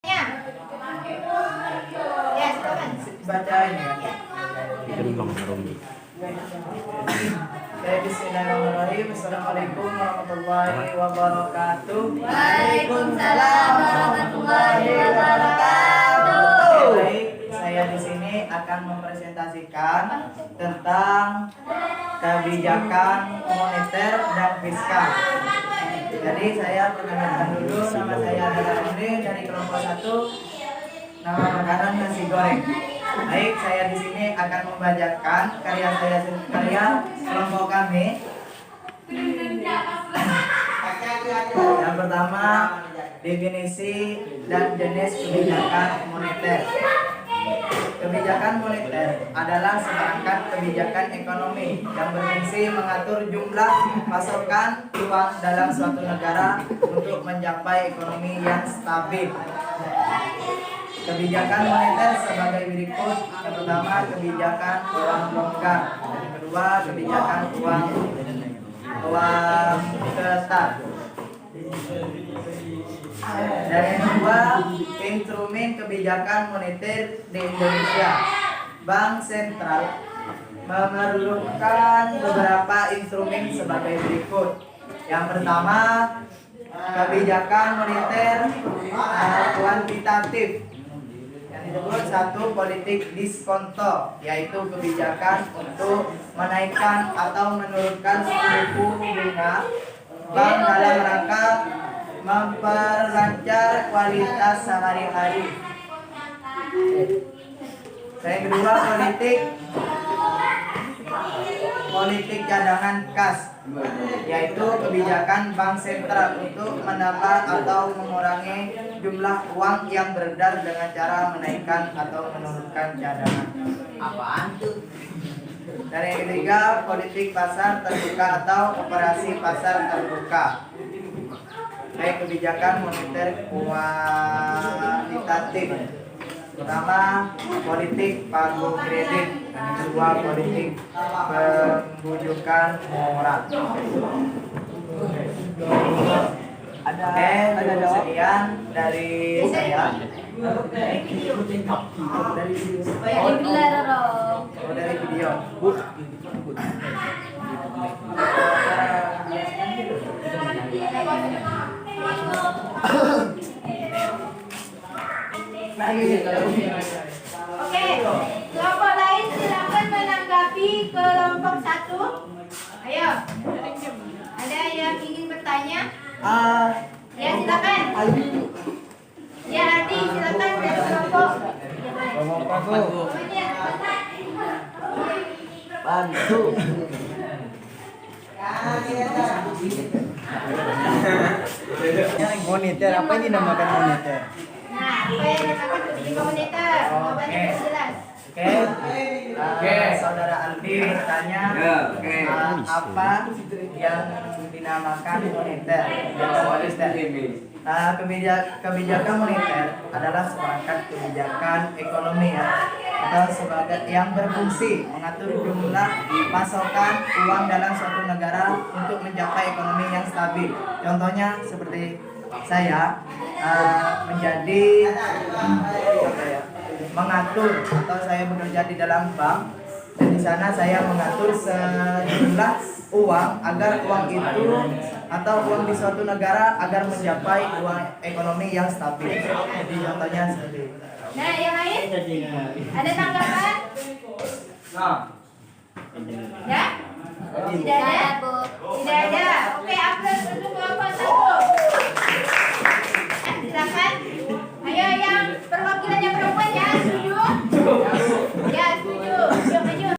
S1: Ya. Ya, silakan.
S3: Bacain ya. Bismillahirrahmanirrahim. Assalamualaikum warahmatullahi wabarakatuh.
S1: Waalaikumsalam warahmatullahi wabarakatuh.
S3: Baik, saya di sini akan mempresentasikan tentang kebijakan moneter dan fiskal. Jadi saya perkenalkan dulu, nama saya adalah Andre dari kelompok 1. Nama makanan nasi goreng. Baik, saya di sini akan membacakan karya kelompok kami. Yang pertama, definisi dan jenis kebijakan moneter. Kebijakan moneter adalah seperangkat kebijakan ekonomi yang berfungsi mengatur jumlah pasokan uang dalam suatu negara untuk mencapai ekonomi yang stabil. Kebijakan moneter sebagai berikut. Yang pertama, kebijakan uang longgar. Yang kedua, kebijakan uang tetap. Dan yang kedua, instrumen kebijakan moneter di Indonesia. Bank sentral memerlukan beberapa instrumen sebagai berikut. Yang pertama, kebijakan moneter kuantitatif. Yang disebut satu, politik diskonto, yaitu kebijakan untuk menaikkan atau menurunkan suku bunga bank dalam rangka memperlancar kualitas sehari-hari. Yang kedua, politik cadangan kas, yaitu kebijakan bank sentral untuk menambah atau mengurangi jumlah uang yang beredar dengan cara menaikkan atau menurunkan cadangan.
S7: Apaan tuh?
S3: Dan yang ketiga, politik pasar terbuka atau operasi pasar terbuka, baik kebijakan moneter kuantitatif. Pertama, politik pagu kredit, dan kedua, politik pembujukan moral. Ada sekian dari saya.
S8: Yang belar dong.
S3: Dari video.
S1: Oke, kelompok lain silakan menanggapi kelompok satu. Ayo, ada yang ingin bertanya? Ya, silakan. Ya, Ardi, silakan dari kelompok.
S7: Bantu.
S3: Moneter, apa ini namakan moneter?
S1: Nah, apa yang dinamakan kebijakan moneter? Jawabannya sudah jelas.
S3: Oke, saudara Aldi bertanya apa yang dinamakan moneter? Kebijakan moneter adalah seperangkat kebijakan ekonomi ya, atau sebagai yang berfungsi mengatur jumlah pasokan uang dalam suatu negara untuk mencapai ekonomi yang stabil. Contohnya seperti saya menjadi mengatur, atau saya bekerja di dalam bank, dan di sana saya mengatur sejumlah uang agar uang itu atau uang di suatu negara agar mencapai uang ekonomi yang stabil. Jadi contohnya seperti itu.
S1: Nah, yang lain? Ada tanggapan? Ya? Tidak ada? Tidak ada. Oke, aplaus untuk kelompok satu. Silakan. Ayo yang perwakilannya perempuan ya, setuju? Ya, setuju. Yuk, maju.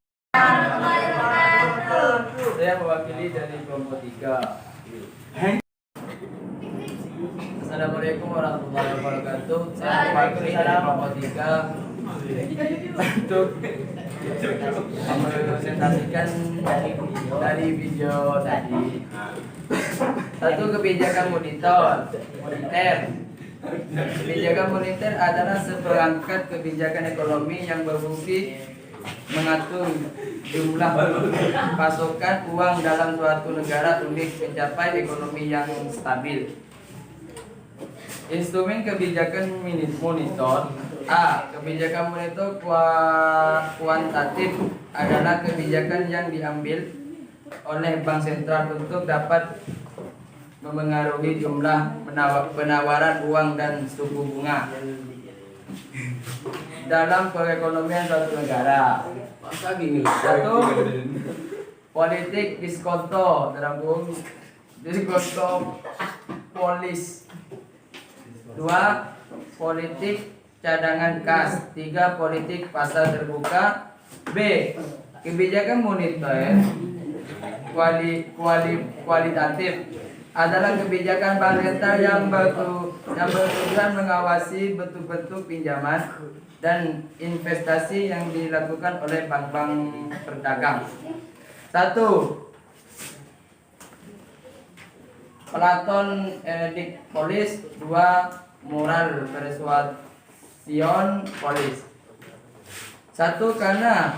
S2: Saya mewakili dari kelompok 3. Assalamualaikum warahmatullahi wabarakatuh. Saya mewakili dari kelompok 3 untuk mempresentasikan dari video tadi. Satu, kebijakan moneter. Kebijakan moneter adalah seperangkat kebijakan ekonomi yang berfungsi mengatur jumlah pasokan uang dalam suatu negara untuk mencapai ekonomi yang stabil. Instrumen kebijakan moneter. A. Kebijakan moneter kuantitatif adalah kebijakan yang diambil oleh bank sentral untuk dapat memengaruhi jumlah penawaran uang dan suku bunga dalam perekonomian suatu negara. Satu, politik diskonto dalam kurung diskonto polis. Dua, politik cadangan kas. Tiga, politik pasar terbuka. B. Kebijakan moneter kualitatif adalah kebijakan bank sentral yang bertujuan mengawasi bentuk-bentuk pinjaman dan investasi yang dilakukan oleh bank-bank perdagang. Satu, Platon Edik Polis. Dua, moral persuasion polis. Satu, karena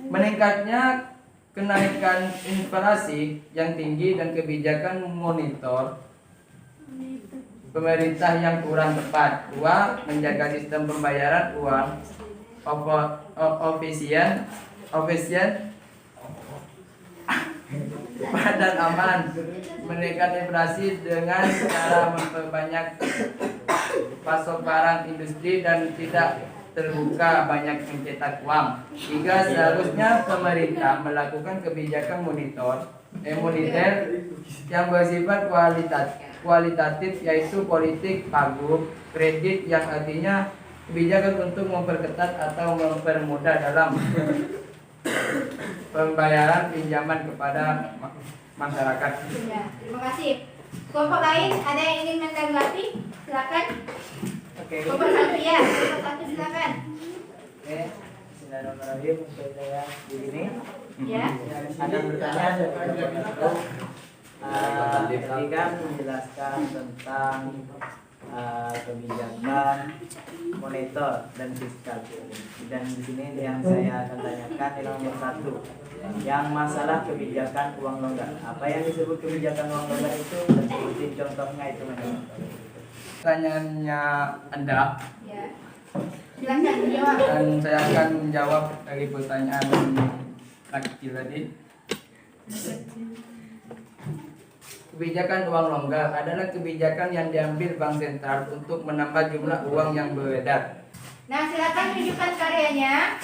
S2: meningkatnya kenaikan inflasi yang tinggi dan kebijakan moneter pemerintah yang kurang tepat. 2. Menjaga sistem pembayaran uang efisien, cepat dan aman. Menekan inflasi dengan cara memperbanyak pasok barang industri dan tidak terbuka banyak mencetak uang. 3. Seharusnya pemerintah melakukan kebijakan moneter yang bersifat kualitatif, yaitu politik pagu kredit, yang artinya kebijakan untuk memperketat atau mempermudah dalam pembayaran pinjaman kepada masyarakat.
S1: Ya, terima kasih. Kelompok lain ada yang ingin menanggapi? Silakan.
S3: Oke.
S1: Kelompok 1 ya, kelompok 1 silakan.
S3: Oke. Bismillahirrahmanirrahim. Untuk saya di sini
S1: Ya.
S3: ada bertanya tadi kan menjelaskan tentang kebijakan moneter dan fiskal. Dan di sini yang saya akan tanyakan yang nomor 1, yang masalah kebijakan uang longgar. Apa yang disebut kebijakan uang longgar itu? Dan sebutin contohnya itu macam apa?
S2: Pertanyaannya Anda,
S1: Ya. Silakan dijawab.
S2: dan saya akan menjawab dari pertanyaan kecil tadi. Kebijakan uang longgar adalah kebijakan yang diambil bank sentral untuk menambah jumlah uang yang beredar.
S1: Nah, silakan tunjukkan karyanya.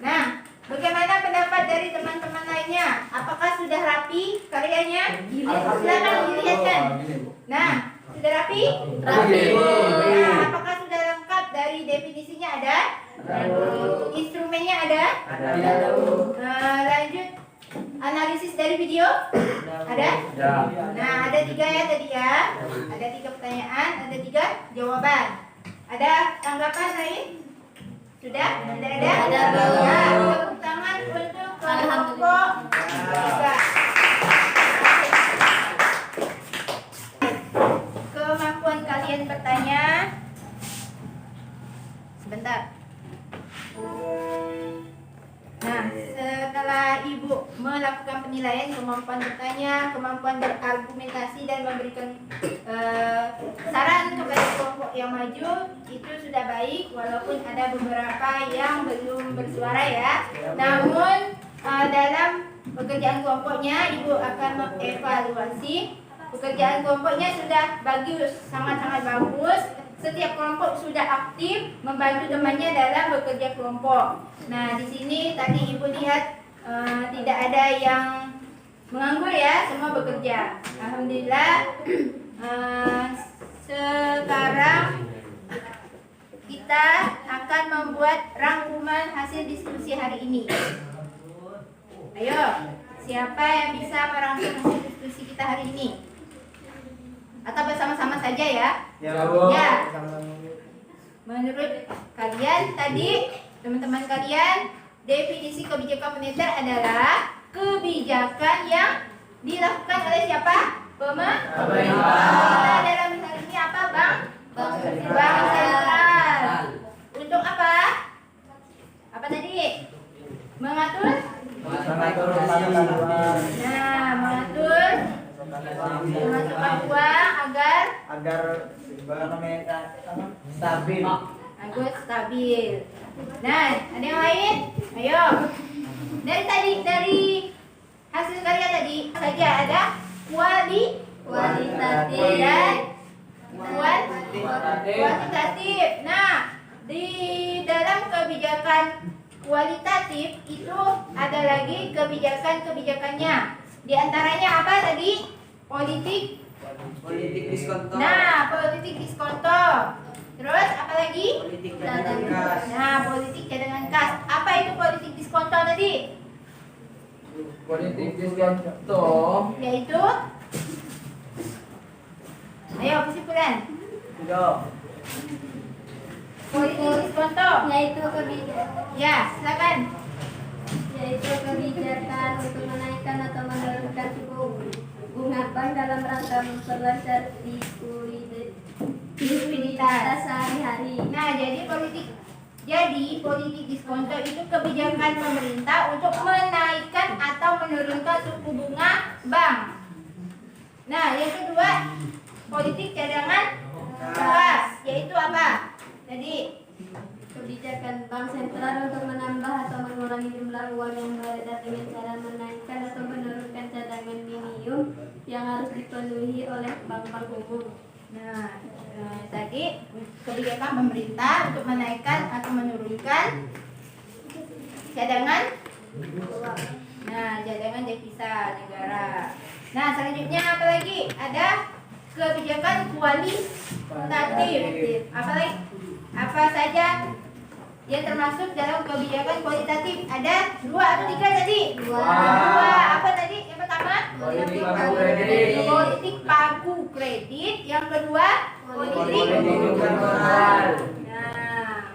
S1: Nah, bagaimana pendapat dari teman-teman lainnya? Apakah sudah rapi karyanya? Silakan dilihatkan. Nah, sudah rapi?
S2: Rapi.
S1: Nah, apakah sudah lengkap dari definisinya ada? Instrumennya ada? Lanjut analisis dari video? Ada?
S2: Ya.
S1: Nah, ada 3 ya tadi ya. Ada 3 pertanyaan, ada 3 jawaban. Ada tanggapan lain? Sudah? Tidak ada?
S8: Ada.
S1: Nah, tepuk tangan untuk kelompok 3. Kemampuan kalian bertanya. Sebentar. Nah, setelah Ibu melakukan penilaian kemampuan bertanya, kemampuan berargumentasi dan memberikan saran kepada kelompok yang maju, itu sudah baik walaupun ada beberapa yang belum bersuara ya. Namun dalam pekerjaan kelompoknya Ibu akan mengevaluasi pekerjaan kelompoknya sudah bagus, sangat-sangat bagus. Setiap kelompok sudah aktif membantu temannya dalam bekerja kelompok. Nah, di sini tadi Ibu lihat tidak ada yang menganggur ya, semua bekerja. Alhamdulillah. Sekarang kita akan membuat rangkuman hasil diskusi hari ini. Ayo, siapa yang bisa merangkum hasil diskusi kita hari ini? Atau bersama-sama saja ya? Ya. Menurut kalian tadi, teman-teman kalian, definisi kebijakan moneter adalah kebijakan yang dilakukan oleh siapa? Pemerintah. Dalam hal ini apa, Bang? Bank sentral. Untuk apa? Apa tadi? Mengatur? Nah, mengatur memasukkan uang agar
S3: stabil.
S1: Stabil. Nah, ada yang lain? Ayo. Dari hasil karya tadi saja ada kualitatif dan kuantitatif. Nah, di dalam kebijakan kualitatif itu ada lagi kebijakannya. Di antaranya apa tadi? Politik
S2: diskonto.
S1: Nah, politik diskonto. Terus apa lagi?
S2: Politik cadangan kas.
S1: Nah, politik cadangan kas. Apa itu politik diskonto tadi?
S2: Politik diskonto
S1: Yaitu ayo kesimpulan. Politik diskonto.
S8: Yaitu kebijakan untuk menaikkan atau menurunkan suku bunga bank dalam rangka memperlancar likuiditas sehari-hari.
S1: Nah, jadi politik diskonto itu kebijakan pemerintah untuk menaikkan atau menurunkan suku bunga bank. Nah, yang kedua, politik cadangan Pas, yaitu apa? Jadi
S8: Kebijakan bank sentral untuk menambah atau mengurangi jumlah uang yang beredar dengan cara menaikkan atau menurunkan cadangan minimum yang harus dipenuhi oleh bank-bank umum.
S1: Nah, tadi kebijakan pemerintah untuk menaikkan atau menurunkan cadangan. Nah, cadangan devisa negara. Nah, selanjutnya apa lagi? Ada kebijakan kualitatif. Apa lagi? Apa saja yang termasuk dalam kebijakan kualitatif? Ada 2 atau 3 tadi? 2. Apa tadi? Yang pertama?
S2: Politik pagu kredit.
S1: Politik pagu kredit. Yang kedua? Politik
S2: moral.
S1: Nah,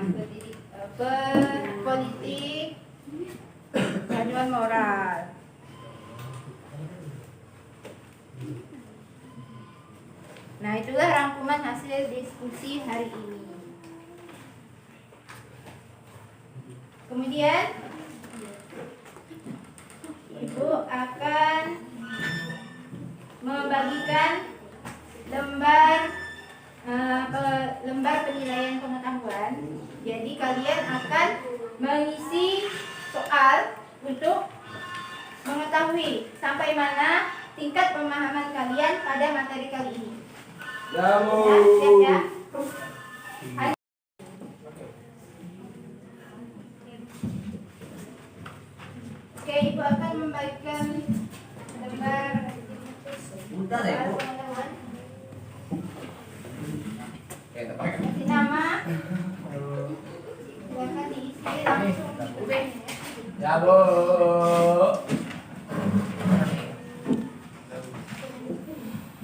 S1: politik panduan moral. Nah, itulah rangkuman hasil diskusi hari ini. Kemudian Ibu akan membagikan lembar penilaian pengetahuan. Jadi kalian akan mengisi soal untuk mengetahui sampai mana tingkat pemahaman kalian pada materi kali ini. Ya, siap ya. Oke, Ibu akan membagikan lembar pengetahuan. Kasih nama. Silakan diisi langsung.
S2: Ya, Bu.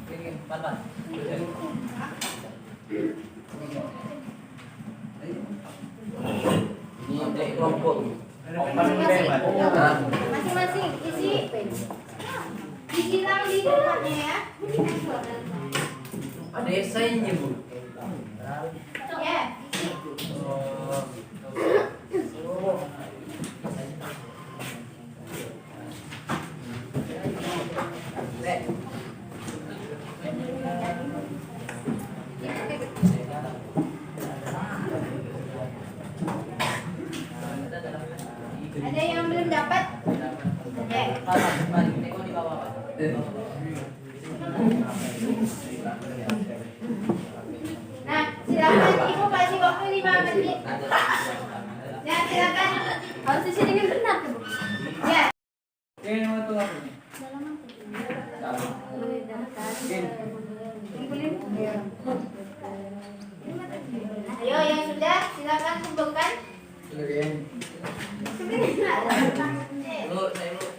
S2: Ini, Pan. Ini dari kelompok.
S1: Masing-masing isi. Disilang di depannya ya.
S2: Ada esainya, Bu.
S1: Ya, isi. Ada yang belum dapat? Ya. Nah, silakan Ibu kasih waktu 5 menit. Ya, silakan.
S8: Harus isi dengan benar, Bu.
S1: Ya.
S2: Ini waktu apa nih?
S1: Ayo yang sudah silakan kumpulkan.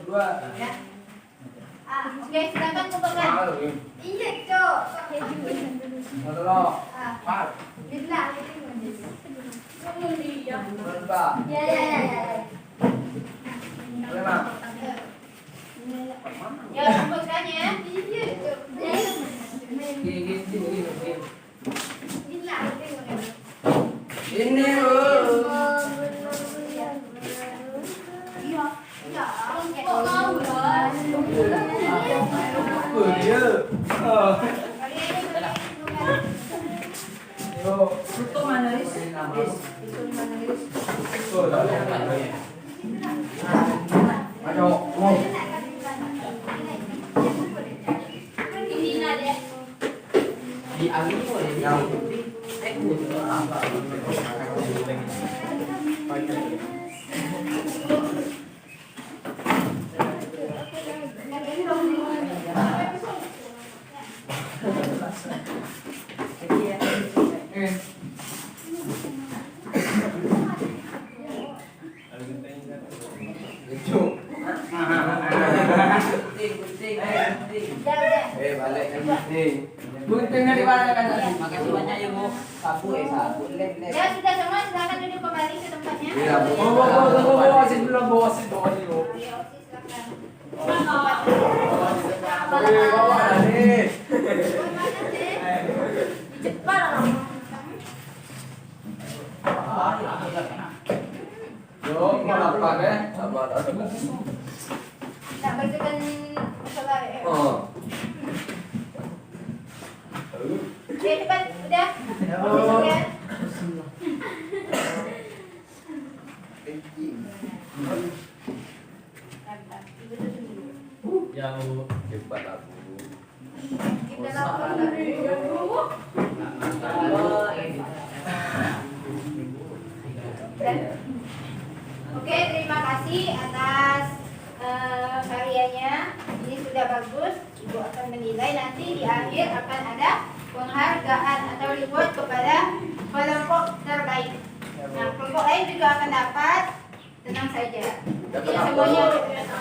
S2: Dua.
S1: Ya. Oke, silakan kumpulkan. Iya, Cok.
S2: Empat.
S1: Bismillah.
S2: Berapa?
S1: Ya.
S2: Lima.
S1: Ya, kumpulkan ya. Iya, Cok.
S2: Gini.
S1: Bismillah.
S2: Ini, Bu.
S1: Kok mau,
S2: Fruto mana, Riz? Ayo, mau.
S1: Ini nada.
S7: Di angin boleh jauh. Apa?
S2: Balik nih. Guntingnya di mana kan?
S7: Makasih banyak ya, Bu. Sapu.
S1: Ya, sudah semua silakan duduk kembali ke tempatnya.
S2: Iya, Bu. Bawa sih belum bawa sih.
S1: Ayo, silakan.
S2: Bawa nih. Yo, mau apa deh? Sabar,
S1: Nak bacakan soal.
S2: Oh.
S1: Ya, cepat. Udah.
S3: Ya, Bu.
S1: Besok ya. Ibu tutup dulu.
S5: Ya Bu.
S6: Cepat aku.
S1: Kita lapor dulu. Oke, terima kasih atas karyanya. Ini sudah bagus. Ibu akan menilai nanti di akhir akan ada penghargaan atau reward kepada kelompok terbaik. Nah, kelompok lain juga akan dapat. Tenang saja. Tidak semuanya.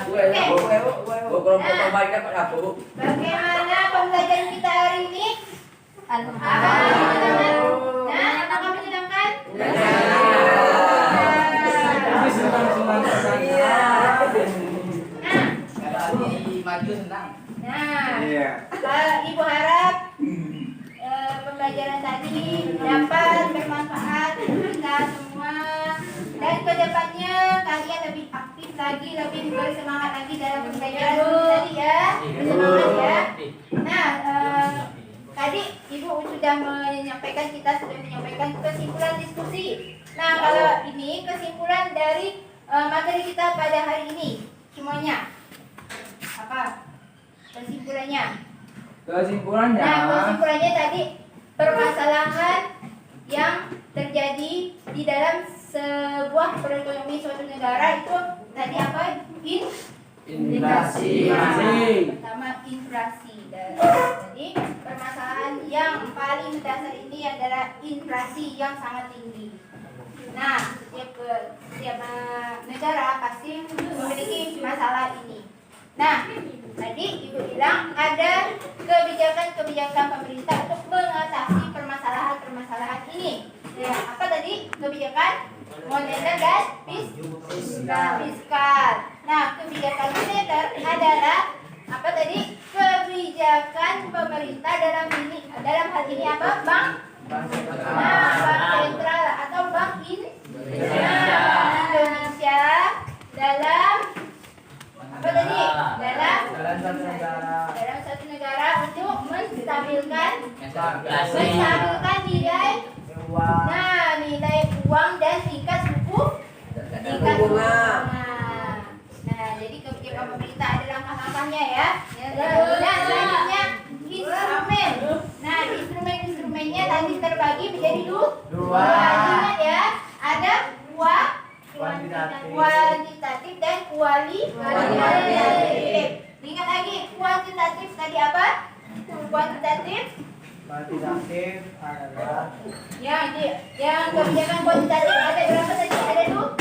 S1: Oke.
S7: Bu, kelompok terbaik dapat apa, Bu?
S1: Bagaimana pembelajaran kita hari ini?
S8: Alhamdulillah.
S1: Nah, apakah menyenangkan?
S7: Maju senang.
S1: Nah,
S3: Iya.
S1: Ibu harap pembelajaran tadi dapat bermanfaat untuk kita semua dan kedepannya kalian lebih aktif lagi, lebih bersemangat lagi dalam pembelajaran tadi ya, bersemangat ya. Nah, tadi Ibu sudah menyampaikan, kita sudah menyampaikan kesimpulan diskusi. Nah, kalau ini kesimpulan dari materi kita pada hari ini semuanya apa kesimpulannya?
S2: Kesimpulannya.
S1: Nah, kesimpulannya tadi permasalahan yang terjadi di dalam sebuah perekonomian suatu negara itu tadi apa?
S2: Inflasi.
S1: Pertama inflasi. Jadi permasalahan yang paling dasar ini adalah inflasi yang sangat tinggi. Nah, setiap negara pasti memiliki masalah ini. Nah, tadi Ibu bilang ada kebijakan-kebijakan pemerintah untuk mengatasi permasalahan-permasalahan ini. Ya, apa tadi? Kebijakan moneter dan fiskal. Nah, kebijakan moneter adalah apa tadi? Kebijakan pemerintah dalam hal ini apa? Bank sentral atau bank Indonesia dalam apa tadi? Dalam satu negara untuk menstabilkan nilai nilai uang dan tingkat bunga. Nah, jadi kebijakan pemerintah ada langkah-langkahnya ya. Dan selanjutnya instrumen. Nah, instrumennya tadi terbagi menjadi dua. Ingat ya, ada kuantitatif dan kualitatif. Ingat lagi, kuantitatif tadi apa? Kuantitatif
S3: adalah
S1: yang kebijakan kuantitatif ada berapa tadi? Ada dua.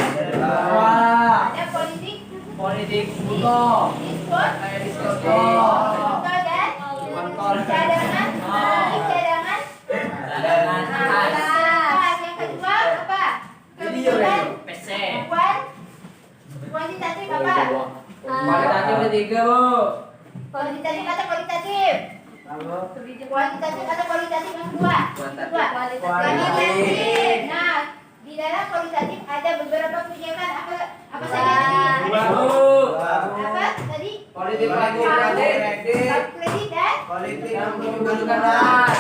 S1: Ada politik diskon dan cadangan. Yang kedua apa? Kebijakan kuantitatif apa?
S2: Kualitatif ketiga, Bu.
S1: Kuantitatif atau kualitatif? Kuantitatif atau kualitatif yang kedua? Kualitatif. Nah, di dalam kualitatif ada beberapa kebijakan apa saja tadi? Apa tadi?
S2: Politik kredit.
S1: Kredit dan bukan modal.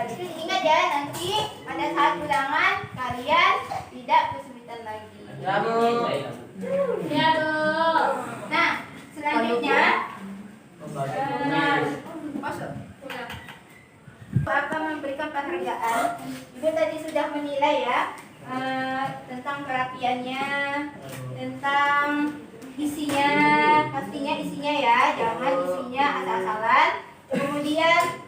S1: Itu ingat ya, nanti pada saat ulangan kalian tidak kesulitan lagi.
S2: Ya, Bu.
S1: Ya, Bu. Nah, selanjutnya akan memberikan penghargaan. Ibu tadi sudah menilai ya tentang perapiannya, tentang isinya, pastinya isinya ya, jangan isinya asal-asalan. Kemudian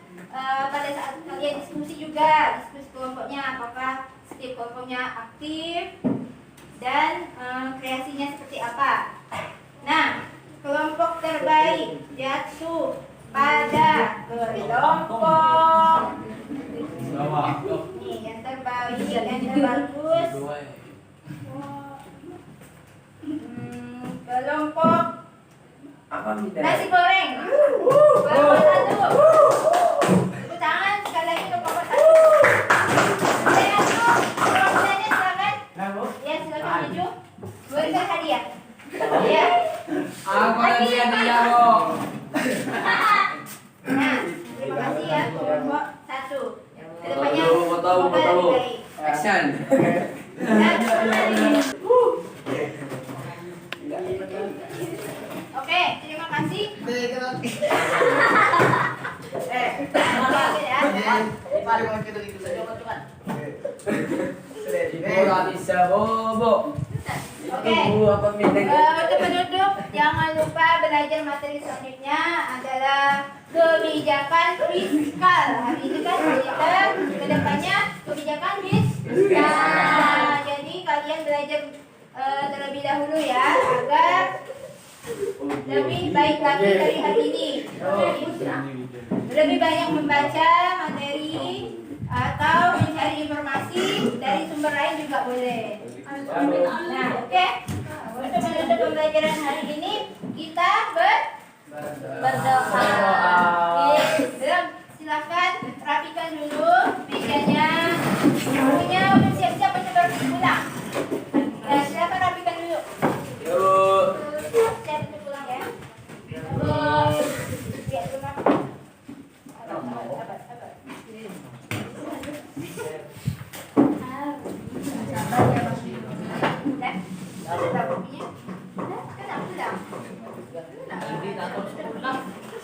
S1: pada saat kalian diskusi juga, diskusi kelompoknya, apakah setiap kelompoknya aktif dan kreasinya seperti apa. Nah, kelompok terbaik jatuh pada kelompok nih yang terbaik, yang terbagus. Kelompok nasi goreng. Kelompok satu. Tepuk tangan sekali lagi untuk kelompok satu. Yang satu, perwakilannya silakan. Ya, silakan maju. Berikan hadiah. Ya.
S2: Aku yang dia, Bu.
S1: Nah, terima kasih ya kelompok satu. Kedepannya
S7: Mau tahu,
S1: semoga
S7: mau tahu.
S1: lebih baik.
S7: Action.
S1: Ya, oke, terima kasih.
S2: Ora bisa bobo.
S1: Oke.
S2: Apa meeting?
S1: Untuk penduduk, jangan lupa belajar materi selanjutnya adalah kebijakan fiskal. Hari ini kan kita kedepannya kebijakan fiskal. Jadi kalian belajar terlebih dahulu ya agar lebih baik lagi dari hari ini. Lebih banyak membaca materi atau mencari informasi dari sumber lain juga boleh. Nah, oke. Untuk menutup pembelajaran hari ini kita berdoa. Silakan rapikan dulu mejanya. Bukunya udah siap-siap untuk pulang. Silakan rapikan dulu.
S2: Yuk.
S1: Siap untuk pulang ya. Lihat rumah.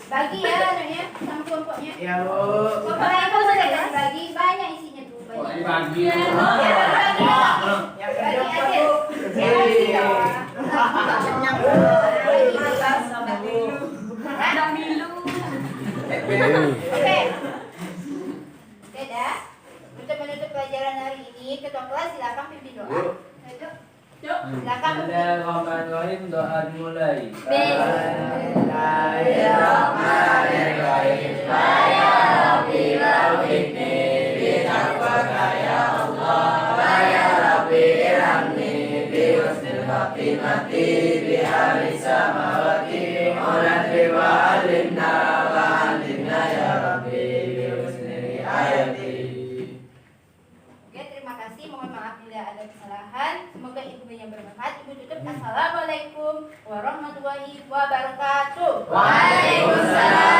S1: Bagi ya anunya sama kelompoknya.
S3: Ya, Bu.
S1: Kelompok lain kan sudah kasih bagi banyak isinya tuh banyak.
S2: Bagi.
S1: Ya, bagi aja. Ya bagi dong. Ada milu. Oke. Oke dah. Untuk menutup pelajaran hari ini, ketua kelas silakan pimpin doa. Ayo. Silakan pimpin.
S2: Bismillahirrahmanirrahim. Doa dimulai.
S3: Bismillahirrahmanirrahim. Ya Rabbi waffiqni bitaqwaka ya Allah. Wa ya Rabbi irhamni bi husnil khatimati bi ahli samawati wa alimna wa alimna ya Rabbi bi husnil ayati.
S1: Oke, terima kasih. Mohon maaf bila ada kesalahan. Semoga ilmunya bermanfaat. Ibu tutup. Assalamualaikum warahmatullahi wabarakatuh.
S3: Waalaikumsalam